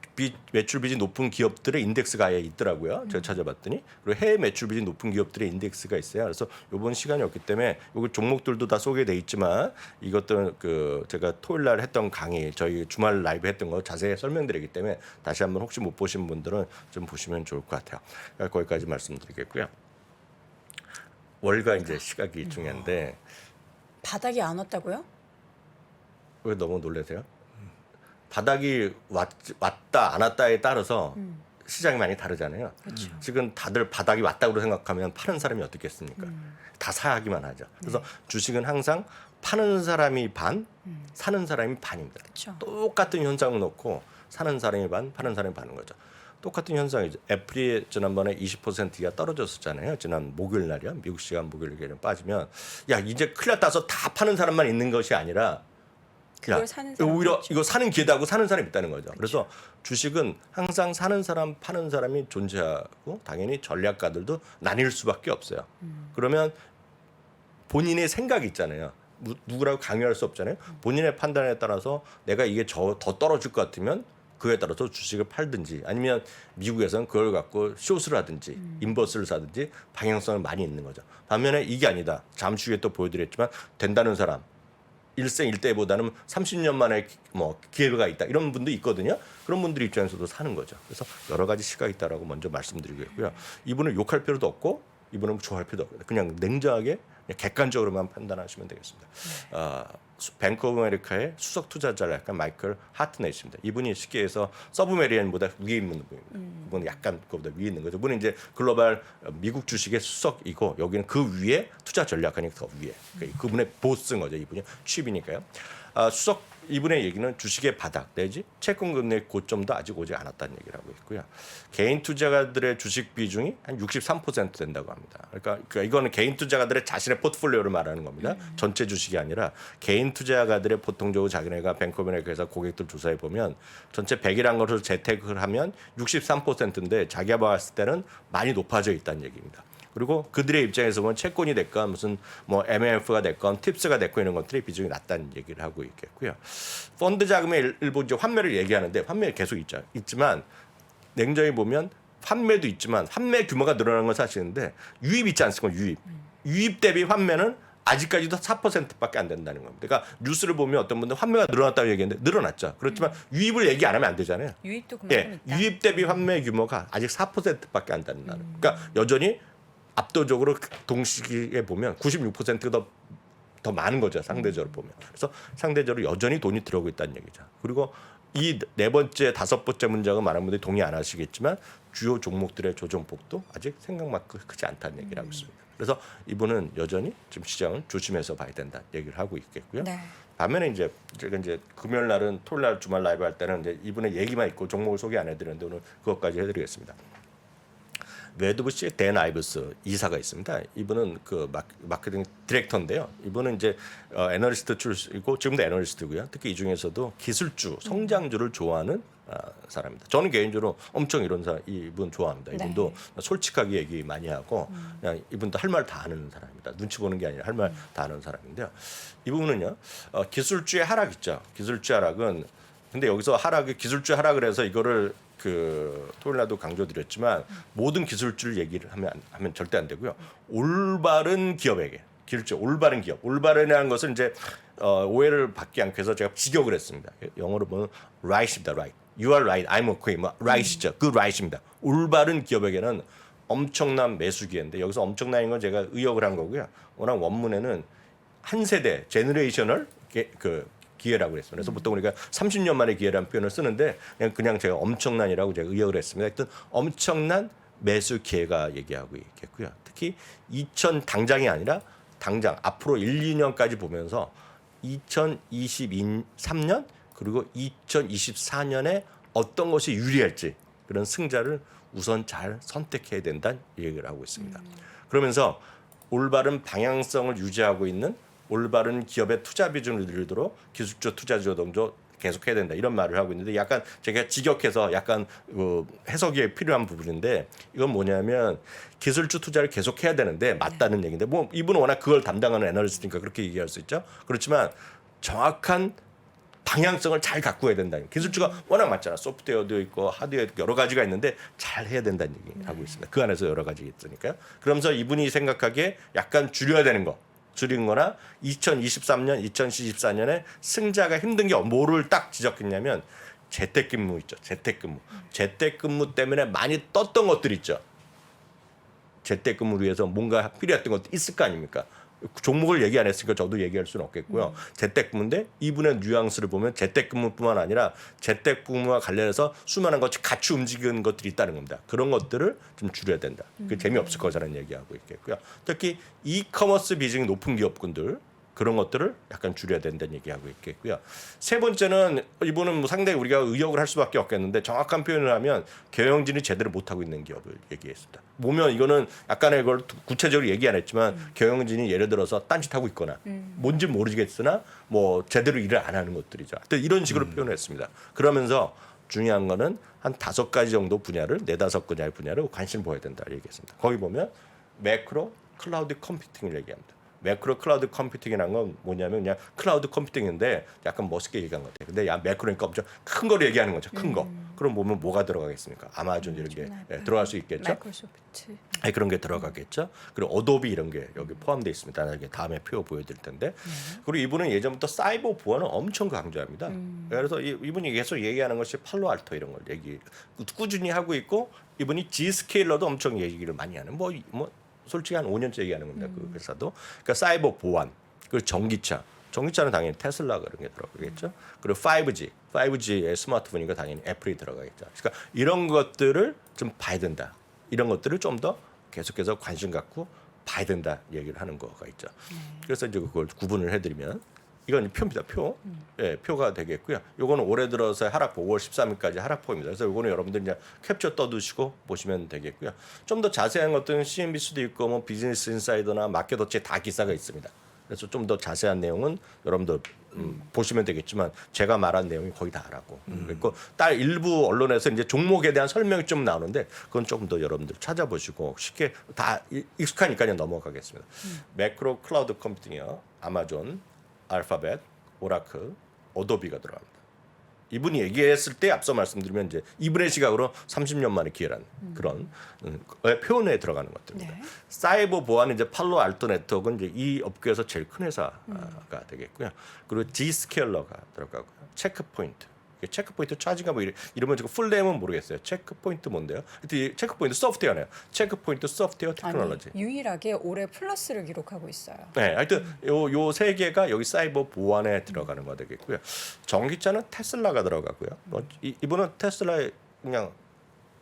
매출 비중이 높은 기업들의 인덱스가 아예 있더라고요. 제가 찾아봤더니 그리고 해외 매출 비중이 높은 기업들의 인덱스가 있어요. 그래서 이번 시간이 없기 때문에 요거 종목들도 다 소개돼 있지만 이것들은 제가 토요일 날 했던 강의 저희 주말 라이브 했던 거 자세히 설명드리기 때문에 다시 한번 혹시 못 보신 분들은 좀 보시면 좋을 것 같아요. 거기까지 말씀드리겠고요. 월가 이제 시각이 중요한데 바닥이 안 왔다고요? 왜 너무 놀라세요? 바닥이 왔다 안 왔다에 따라서 시장이 많이 다르잖아요. 그렇죠. 지금 다들 바닥이 왔다고 생각하면 파는 사람이 어떻겠습니까? 다 사야기만 하죠. 그래서 주식은 항상 파는 사람이 반, 사는 사람이 반입니다. 그렇죠. 똑같은 현상을 놓고 사는 사람이 반, 파는 사람이 반인 거죠. 똑같은 현상이죠. 애플이 지난번에 20% 이하 떨어졌었잖아요. 지난 목요일 날이요. 미국 시간 목요일에 빠지면 야 이제 큰일 났다서 다 파는 사람만 있는 것이 아니라 그걸 사는 사람 오히려 있죠. 이거 사는 기회도 하고 사는 사람이 있다는 거죠. 그래서 주식은 항상 사는 사람, 파는 사람이 존재하고 당연히 전략가들도 나뉠 수밖에 없어요. 그러면 본인의 생각이 있잖아요. 누구라고 강요할 수 없잖아요. 본인의 판단에 따라서 내가 이게 더 떨어질 것 같으면 그에 따라서 주식을 팔든지 아니면 미국에서는 그걸 갖고 숏을 하든지 인버스를 사든지 방향성을 많이 있는 거죠. 반면에 이게 아니다. 잠시 후에 또 보여드렸지만 된다는 사람. 일생일대보다는 30년 만에 뭐 기회가 있다 이런 분도 있거든요. 그런 분들 입장에서도 사는 거죠. 그래서 여러 가지 시각이 있다라고 먼저 말씀드리겠고요. 이분을 욕할 필요도 없고 이분은 좋아할 필요도 없고 그냥 냉정하게 그냥 객관적으로만 판단하시면 되겠습니다. 뱅크 오브 아메리카의 수석 투자자 약간 마이클 하트넷입니다. 이분이 쉽게 해서 서브메리언보다 위에 있는 분입니다. 이분은 약간 그보다 위에 있는 거죠. 이분은 이제 글로벌 미국 주식의 수석이고 여기는 그 위에 투자 전략가니까 더 위에. 그러니까 그분의 보스인 거죠. 이분이 취입이니까요. 수석 이분의 얘기는 주식의 바닥 내지 채권 금리의 고점도 아직 오지 않았다는 얘기를 하고 있고요. 개인 투자가들의 주식 비중이 한 63% 된다고 합니다. 그러니까 이거는 개인 투자가들의 자신의 포트폴리오를 말하는 겁니다. 전체 주식이 아니라 개인 투자가들의 보통적으로 자기네가 뱅크 오브 아메리카에서 고객들 조사해 보면 전체 100이라는 것을 재테크를 하면 63%인데 자기가 봤을 때는 많이 높아져 있다는 얘기입니다. 그리고 그들의 입장에서 보면 채권이 됐건 무슨 뭐 MMF가 됐건 팁스가 됐건 이런 것들이 비중이 낮다는 얘기를 하고 있겠고요. 펀드 자금의 일부 이제 환매를 얘기하는데 환매 계속 있지만 냉정히 보면 환매도 있지만 환매 규모가 늘어나는 건 사실인데 유입 있지 않습니까? 유입 대비 환매는 아직까지도 4%밖에 안 된다는 겁니다. 그러니까 뉴스를 보면 어떤 분들 환매가 늘어났다고 얘기했는데 늘어났죠. 그렇지만 유입을 얘기 안 하면 안 되잖아요. 유입도 그만큼 예, 있다. 유입 대비 환매 규모가 아직 4%밖에 안 된다는. 그러니까 여전히 압도적으로 동시기에 보면 96%가 더 많은 거죠. 상대적으로 보면. 그래서 상대적으로 여전히 돈이 들어오고 있다는 얘기죠. 그리고 이 네 번째, 다섯 번째 문장은 많은 분들이 동의 안 하시겠지만 주요 종목들의 조정폭도 아직 생각만큼 크지 않다는 얘기를 하고 있습니다. 그래서 이분은 여전히 지금 시장을 조심해서 봐야 된다 얘기를 하고 있겠고요. 네. 반면에 이제 제가 이제 금요일 날은 토요일 날 주말 라이브 할 때는 이제 이분의 얘기만 있고 종목을 소개 안 해드렸는데 오늘 그것까지 해드리겠습니다. 웨드부시의 댄 아이브스 이사가 있습니다. 이분은 그 마케팅 디렉터인데요. 이분은 이제 애널리스트 출신이고 지금도 애널리스트고요. 특히 이 중에서도 기술주, 성장주를 좋아하는 사람입니다. 저는 개인적으로 엄청 이런 이분 좋아합니다. 이분도 솔직하게 얘기 많이 하고 그냥 이분도 할 말 다 하는 사람입니다. 눈치 보는 게 아니라 할 말 다 하는 사람인데요. 이 부분은요. 기술주의 하락 있죠. 기술주 하락은 근데 여기서 하락이 기술주 하락을 해서 이거를 그 토요일 날도 강조드렸지만 모든 기술주를 얘기를 하면 절대 안 되고요. 올바른 기업에게 기술주 올바른 기업 올바른이라는 것은 이제 오해를 받지 않기 위해서 제가 직역을 했습니다. 영어로 보면 right입니다. right. You are right. I'm okay. 뭐 right이죠. 그 right입니다. 올바른 기업에게는 엄청난 매수 기회인데 여기서 엄청난 건 제가 의역을 한 거고요. 워낙 원문에는 한 세대 제너레이셔널 그 기회라고 했습니다. 그래서 보통 우리가 30년 만의 기회라는 표현을 쓰는데 그냥 제가 엄청난이라고 제가 의역을 했습니다. 하여튼 엄청난 매수 기회가 얘기하고 있겠고요. 특히 당장이 아니라 당장 앞으로 1, 2년까지 보면서 2023년 그리고 2024년에 어떤 것이 유리할지 그런 승자를 우선 잘 선택해야 된다는 얘기를 하고 있습니다. 그러면서 올바른 방향성을 유지하고 있는 올바른 기업의 투자 비중을 늘리도록 기술적 투자 조정도 계속해야 된다 이런 말을 하고 있는데 약간 제가 직역해서 약간 해석이 필요한 부분인데 이건 뭐냐면 기술주 투자를 계속해야 되는데 맞다는 얘기인데 뭐 이분은 워낙 그걸 담당하는 애널리스트니까 그렇게 얘기할 수 있죠. 그렇지만 정확한 방향성을 잘 가꾸어야 된다. 기술주가 워낙 많잖아. 소프트웨어도 있고 하드웨어 여러 가지가 있는데 잘 해야 된다는 얘기를 하고 있습니다. 그 안에서 여러 가지가 있으니까요. 그러면서 이분이 생각하기에 약간 줄여야 되는 거. 줄인 거나 2023년, 2024년에 승자가 힘든 게 뭐를 딱 지적했냐면 재택근무 있죠. 재택근무 때문에 많이 떴던 것들 있죠. 재택근무를 위해서 뭔가 필요했던 것도 있을 거 아닙니까? 종목을 얘기 안 했으니까 저도 얘기할 수는 없겠고요. 재택근무인데 이분의 뉘앙스를 보면 재택근무뿐만 아니라 재택근무와 관련해서 수많은 것이 같이 움직이는 것들이 있다는 겁니다. 그런 것들을 좀 줄여야 된다. 그 재미없을 거라는 얘기하고 있겠고요. 특히 이커머스 비중이 높은 기업군들 그런 것들을 약간 줄여야 된다는 얘기하고 있겠고요. 세 번째는 이분은 뭐 상당히 우리가 의역을 할 수밖에 없겠는데 정확한 표현을 하면 경영진이 제대로 못하고 있는 기업을 얘기했습니다. 보면 이거는 약간의 걸 구체적으로 얘기 안 했지만 경영진이 예를 들어서 딴짓하고 있거나 뭔지 모르겠으나 뭐 제대로 일을 안 하는 것들이죠. 이런 식으로 표현을 했습니다. 그러면서 중요한 거는 한 5가지 정도 분야를 4-5가지 분야를 관심 보여야 된다 얘기했습니다. 거기 보면 매크로 클라우드 컴퓨팅을 얘기합니다. 매크로 클라우드 컴퓨팅이라는 건 뭐냐면 그냥 클라우드 컴퓨팅인데 약간 멋있게 얘기한 것 같아요. 근데 야 매크로니까 엄청 큰 거를 얘기하는 거죠. 큰 거. 그럼 보면 뭐가 들어가겠습니까? 아마존 이런 게 들어갈 수 있겠죠. 마이크로소프트. 그런 게 들어가겠죠. 그리고 어도비 이런 게 여기 포함되어 있습니다. 나중에 다음에 표 보여드릴 텐데. 그리고 이분은 예전부터 사이버 보안을 엄청 강조합니다. 그래서 이분이 계속 얘기하는 것이 팔로알토 이런 걸 꾸준히 하고 있고 이분이 G스케일러도 엄청 얘기를 많이 하는 뭐 솔직히 한 5년째 얘기하는 겁니다. 그 회사도. 그러니까 사이버 보안, 그리고 전기차는 당연히 테슬라 그런 게 들어가겠죠. 그리고 5G의 스마트폰이니까 당연히 애플이 들어가겠죠. 그러니까 이런 것들을 좀 봐야 된다. 이런 것들을 좀 더 계속해서 관심 갖고 봐야 된다 얘기를 하는 거가 있죠. 그래서 이제 그걸 구분을 해드리면 이건 표입니다. 예, 표가 되겠고요. 요거는 올해 들어서 하락폭 5월 13일까지 하락폭입니다. 그래서 요거는 여러분들 이제 캡처 떠두시고 보시면 되겠고요. 좀 더 자세한 것들은 CNBC도 있고 뭐 비즈니스 인사이더나 마켓워치에 다 기사가 있습니다. 그래서 좀 더 자세한 내용은 여러분들 보시면 되겠지만 제가 말한 내용이 거의 다라고. 그리고 일부 언론에서 이제 종목에 대한 설명이 좀 나오는데 그건 조금 더 여러분들 찾아보시고 쉽게 다 익숙하니까 넘어가겠습니다. 매크로 클라우드 컴퓨팅이요. 아마존, 알파벳, 오라클, 어도비가 들어갑니다. 이분이 얘기했을 때 앞서 말씀드리면 이제 이분의 시각으로 30년 만에 기회란 그런 표현에 들어가는 것들입니다. 네. 사이버 보안은 이제 팔로 알토 네트워크는 이제 이 업계에서 제일 큰 회사가 되겠고요. 그리고 Z스케일러가 들어가고요. 체크포인트. 체크포인트 차지가 뭐 이러면 지금 풀네임은 모르겠어요. 체크포인트 뭔데요? 체크포인트 소프트웨어네요. 체크포인트 소프트웨어 테크놀로지. 아니, 유일하게 올해 플러스를 기록하고 있어요. 네, 하여튼 요 세 개가 여기 사이버 보안에 들어가는 거 되겠고요. 전기차는 테슬라가 들어가고요. 이분은 테슬라 그냥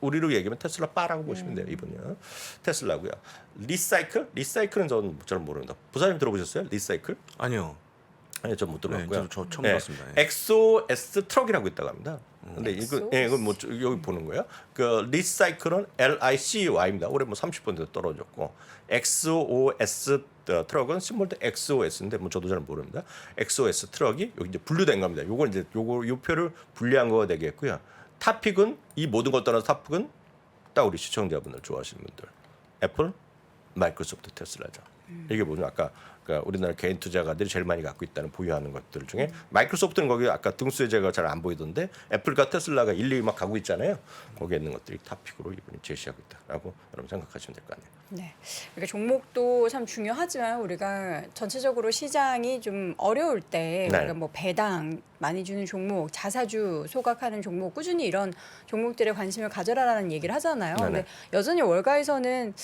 우리로 얘기하면 테슬라 바라고 보시면 돼요. 이분이요. 테슬라고요. 리사이클은 저는 잘 모릅니다. 부사님 들어보셨어요? 리사이클? 아니요. 아니 전 못 들어봤고요. 네, 저 처음 들었습니다. 예. 엑소S 트럭이라고 있다고 합니다. 근데 엑소S? 이건 뭐 여기 보는 거예요. 그 리사이클은 LICY입니다. 올해 뭐 30% 떨어졌고 엑소S 트럭은 심볼도 XOS인데 뭐 저도 잘 모릅니다. XOS 트럭이 여기 이제 분류된 겁니다. 요걸 이제 요 표를 분리한 거가 되겠고요. 탑픽은 이 모든 것 떠나서 탑픽은 딱 우리 시청자분들 좋아하시는 분들 애플, 마이크로소프트, 테슬라죠. 이게 뭐냐 아까 그러니까 우리나라 개인 투자가들이 제일 많이 갖고 있다는 보유하는 것들 중에 마이크로소프트는 거기 아까 등수에 제가 잘 안 보이던데 애플과 테슬라가 1, 2위 막 가고 있잖아요. 거기에 있는 것들이 탑픽으로 이분이 제시하고 있다라고 여러분 생각하시면 될 거 아니에요. 네. 그러니까 종목도 참 중요하지만 우리가 전체적으로 시장이 좀 어려울 때 네. 우리가 뭐 배당 많이 주는 종목, 자사주 소각하는 종목, 꾸준히 이런 종목들에 관심을 가져라라는 얘기를 하잖아요. 네네. 근데 여전히 월가에서는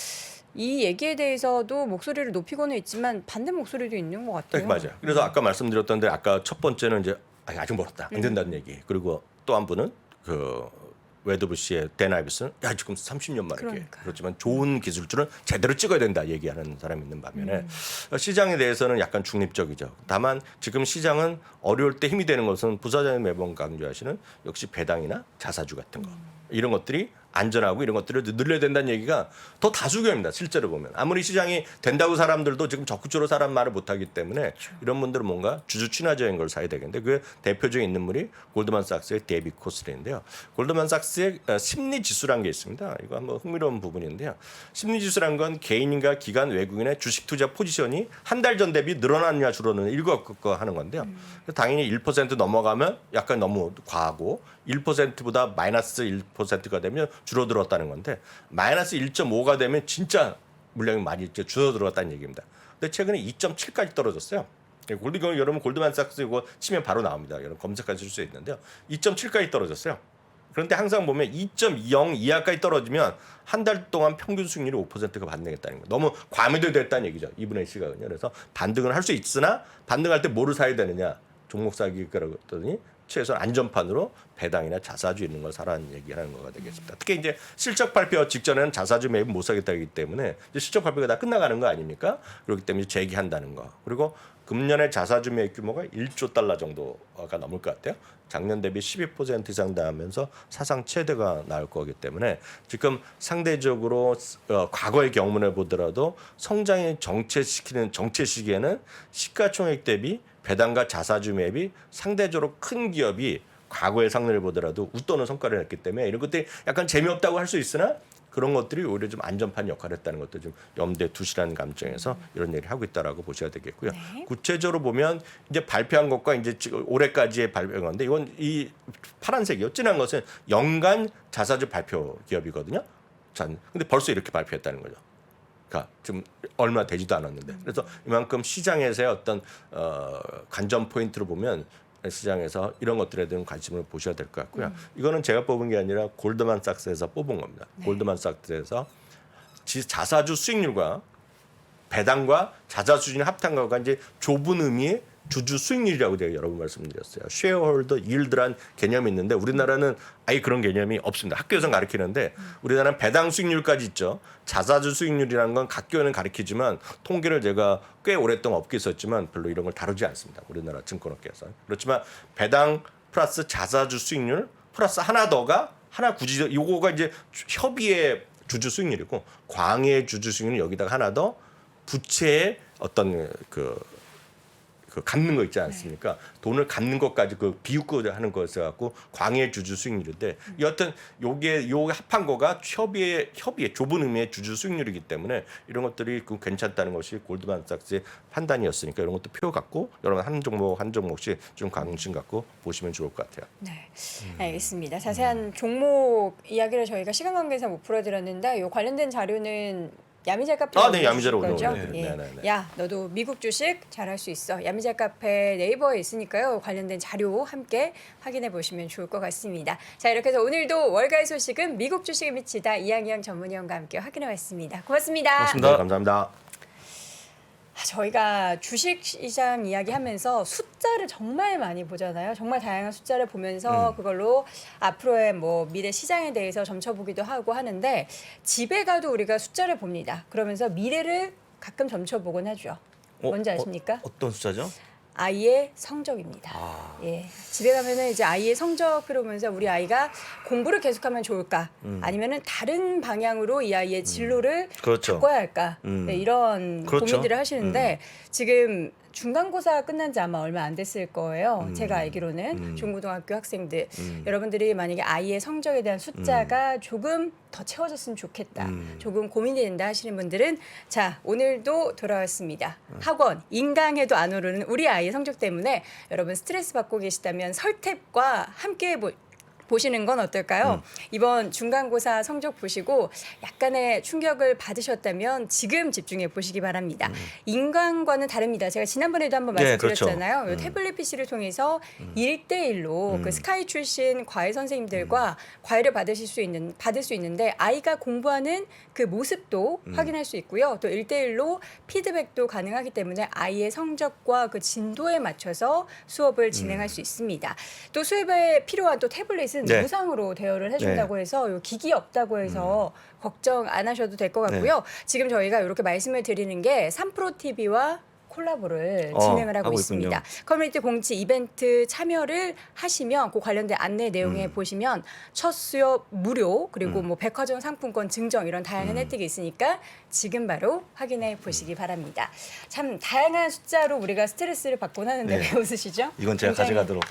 이 얘기에 대해서도 목소리를 높이고는 있지만 반대 목소리도 있는 것 같아요. 네, 맞아요. 그래서 아까 말씀드렸던데 아까 첫 번째는 이제 아직 멀었다 안 된다는 얘기. 그리고 또 한 분은 그 웨드부시의 댄 아이비슨 야 지금 30년 만에 그러니까요. 그렇지만 좋은 기술줄은 제대로 찍어야 된다 얘기하는 사람이 있는 반면에 시장에 대해서는 약간 중립적이죠. 다만 지금 시장은 어려울 때 힘이 되는 것은 부사장이 매번 강조하시는 역시 배당이나 자사주 같은 거 이런 것들이 안전하고 이런 것들을 늘려야 된다는 얘기가 더 다수결입니다. 실제로 보면 아무리 시장이 된다고 사람들도 지금 적극적으로 사람 말을 못하기 때문에 이런 분들은 뭔가 주주 친화적인 걸 사야 되겠는데 그 대표적인 인물이 골드만삭스의 데이빗 코슬인데요. 골드만삭스의 심리 지수라는 게 있습니다. 이거 한번 흥미로운 부분인데요. 심리 지수란 건 개인과 기관 외국인의 주식 투자 포지션이 한 달 전 대비 늘어났냐 줄어드느냐 이거 하는 건데요. 당연히 1% 넘어가면 약간 너무 과하고 1%보다 마이너스 1%가 되면 줄어들었다는 건데 마이너스 1.5가 되면 진짜 물량이 많이 줄어들었다는 얘기입니다. 근데 최근에 2.7까지 떨어졌어요. 이거 여러분 골드만삭스 이거 치면 바로 나옵니다. 여러분 검색하실 수 있는데요. 2.7까지 떨어졌어요. 그런데 항상 보면 2.0 이하까지 떨어지면 한 달 동안 평균 수익률이 5%가 반등했다는 거예요. 너무 과매도됐다는 얘기죠. 이분의 시각은요. 그래서 반등을 할 수 있으나 반등할 때 뭐를 사야 되느냐. 종목 사기 그러더니 최소한 안전판으로 배당이나 자사주 있는 걸 사라는 얘기하는 거가 되겠습니다. 특히 이제 실적 발표 직전에는 자사주 매입 못 사겠다기 때문에 이제 실적 발표가 다 끝나가는 거 아닙니까? 그렇기 때문에 재기한다는 거. 그리고 금년에 자사주 매입 규모가 1조 달러 정도가 넘을 것 같아요. 작년 대비 12% 이상 나오면서 사상 최대가 나올 거기 때문에 지금 상대적으로 과거의 경험을 보더라도 성장이 정체시키는 정체 시기에는 시가총액 대비 배당과 자사주 매입이 상대적으로 큰 기업이 과거의 상례를 보더라도 웃도는 성과를 냈기 때문에 이런 것들이 약간 재미없다고 할 수 있으나 그런 것들이 오히려 좀 안전판 역할을 했다는 것도 좀 염두에 두시라는 감정에서 이런 얘기를 하고 있다라고 보셔야 되겠고요. 네. 구체적으로 보면 이제 발표한 것과 이제 올해까지의 발표한 건데 이건 이 파란색이요. 진한 것은 연간 자사주 발표 기업이거든요. 자, 근데 벌써 이렇게 발표했다는 거죠. 지금 얼마 되지도 않았는데 그래서 이만큼 시장에서의 어떤 관전 포인트로 보면 시장에서 이런 것들에 대한 관심을 보셔야 될 것 같고요. 이거는 제가 뽑은 게 아니라 골드만삭스에서 뽑은 겁니다. 네. 골드만삭스에서 자사주 수익률과 배당과 자사주의 합산가가 이제 좁은 의미의 주주 수익률이라고 제가 여러 번 말씀드렸어요. 쉐어홀더 일드란 개념이 있는데 우리나라는 아예 그런 개념이 없습니다. 학교에서 가르치는데 우리나라는 배당 수익률까지 있죠. 자사주 수익률이라는 건 각 교회는 가르치지만 통계를 제가 꽤 오랫동안 업계에 있었지만 별로 이런 걸 다루지 않습니다. 우리나라 증권업계에서. 그렇지만 배당 플러스 자사주 수익률 플러스 하나 더가 하나 굳이 요거가 이제 협의의 주주 수익률이고 광의 주주 수익률 여기다가 하나 더 부채의 어떤 그 그 갚는 거 있지 않습니까? 돈을 갚는 것까지 그 비웃고 하는 거에서 갖고 광의 주주 수익률인데 여하튼 요게 합한 거가 협의의 좁은 의미의 주주 수익률이기 때문에 이런 것들이 그 괜찮다는 것이 골드만삭스의 판단이었으니까 이런 것도 표 갖고 여러분 한 종목씩 좀 관심 갖고 보시면 좋을 것 같아요. 네, 알겠습니다. 자세한 종목 이야기를 저희가 시간 관계상 못 풀어드렸는데 요 관련된 자료는 야미잘 카페 네, 야미잘 거죠? 올라오네요. 예. 네. 야, 너도 미국 주식 잘할 수 있어. 야미잘 카페 네이버에 있으니까요. 관련된 자료 함께 확인해 보시면 좋을 것 같습니다. 자, 이렇게 해서 오늘도 월가의 소식은 미국 주식에 미치다 이양희양 전문위원과 함께 확인해 봤습니다. 고맙습니다. 고맙습니다. 네, 감사합니다. 저희가 주식시장 이야기하면서 숫자를 정말 많이 보잖아요. 정말 다양한 숫자를 보면서 그걸로 앞으로의 뭐 미래 시장에 대해서 점쳐보기도 하고 하는데 집에 가도 우리가 숫자를 봅니다. 그러면서 미래를 가끔 점쳐보곤 하죠. 뭔지 아십니까? 어떤 숫자죠? 아이의 성적입니다. 예. 집에 가면은 이제 아이의 성적을 보면서 우리 아이가 공부를 계속하면 좋을까? 아니면은 다른 방향으로 이 아이의 진로를 그렇죠. 바꿔야 할까? 네, 이런 그렇죠. 고민들을 하시는데 지금 중간고사 끝난 지 아마 얼마 안 됐을 거예요. 제가 알기로는 중고등학교 학생들 여러분들이 만약에 아이의 성적에 대한 숫자가 조금 더 채워졌으면 좋겠다. 조금 고민이 된다 하시는 분들은 자, 오늘도 돌아왔습니다. 학원 인강에도 안 오르는 우리 아이의 성적 때문에 여러분 스트레스 받고 계시다면 설탭과 함께 보시는 건 어떨까요? 이번 중간고사 성적 보시고 약간의 충격을 받으셨다면 지금 집중해 보시기 바랍니다. 인강과는 다릅니다. 제가 지난번에도 한번 네, 말씀드렸잖아요. 그렇죠. 요 태블릿 PC를 통해서 1대1로 그 스카이 출신 과외 선생님들과 과외를 받을 수 있는데 아이가 공부하는 그 모습도 확인할 수 있고요. 또 1대1로 피드백도 가능하기 때문에 아이의 성적과 그 진도에 맞춰서 수업을 진행할 수 있습니다. 또 수업에 필요한 또 태블릿은 네. 무상으로 대여를 해준다고 해서 요 기기 없다고 해서 걱정 안 하셔도 될 것 같고요. 지금 저희가 이렇게 말씀을 드리는 게 3프로TV와 콜라보를 진행을 하고 하고 있습니다. 커뮤니티 공지 이벤트 참여를 하시면 그 관련된 안내 내용에 보시면 첫 수업 무료 그리고 뭐 백화점 상품권 증정 이런 다양한 혜택이 있으니까 지금 바로 확인해 보시기 바랍니다. 참 다양한 숫자로 우리가 스트레스를 받곤 하는데 네. 왜 웃으시죠? 이건 제가 굉장히 가져가도록.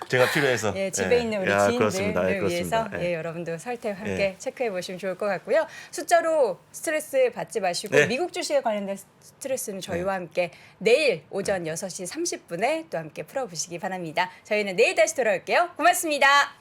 제가 필요해서. 예, 집에 있는 우리 그렇습니다. 지인들을 위해서 그렇습니다. 예, 여러분도 설득 함께 예. 체크해 보시면 좋을 것 같고요. 숫자로 스트레스 받지 마시고 네. 미국 주식에 관련된 스트레스는 저희와 함께 내일 오전 6시 30분에 또 함께 풀어보시기 바랍니다. 저희는 내일 다시 돌아올게요. 고맙습니다.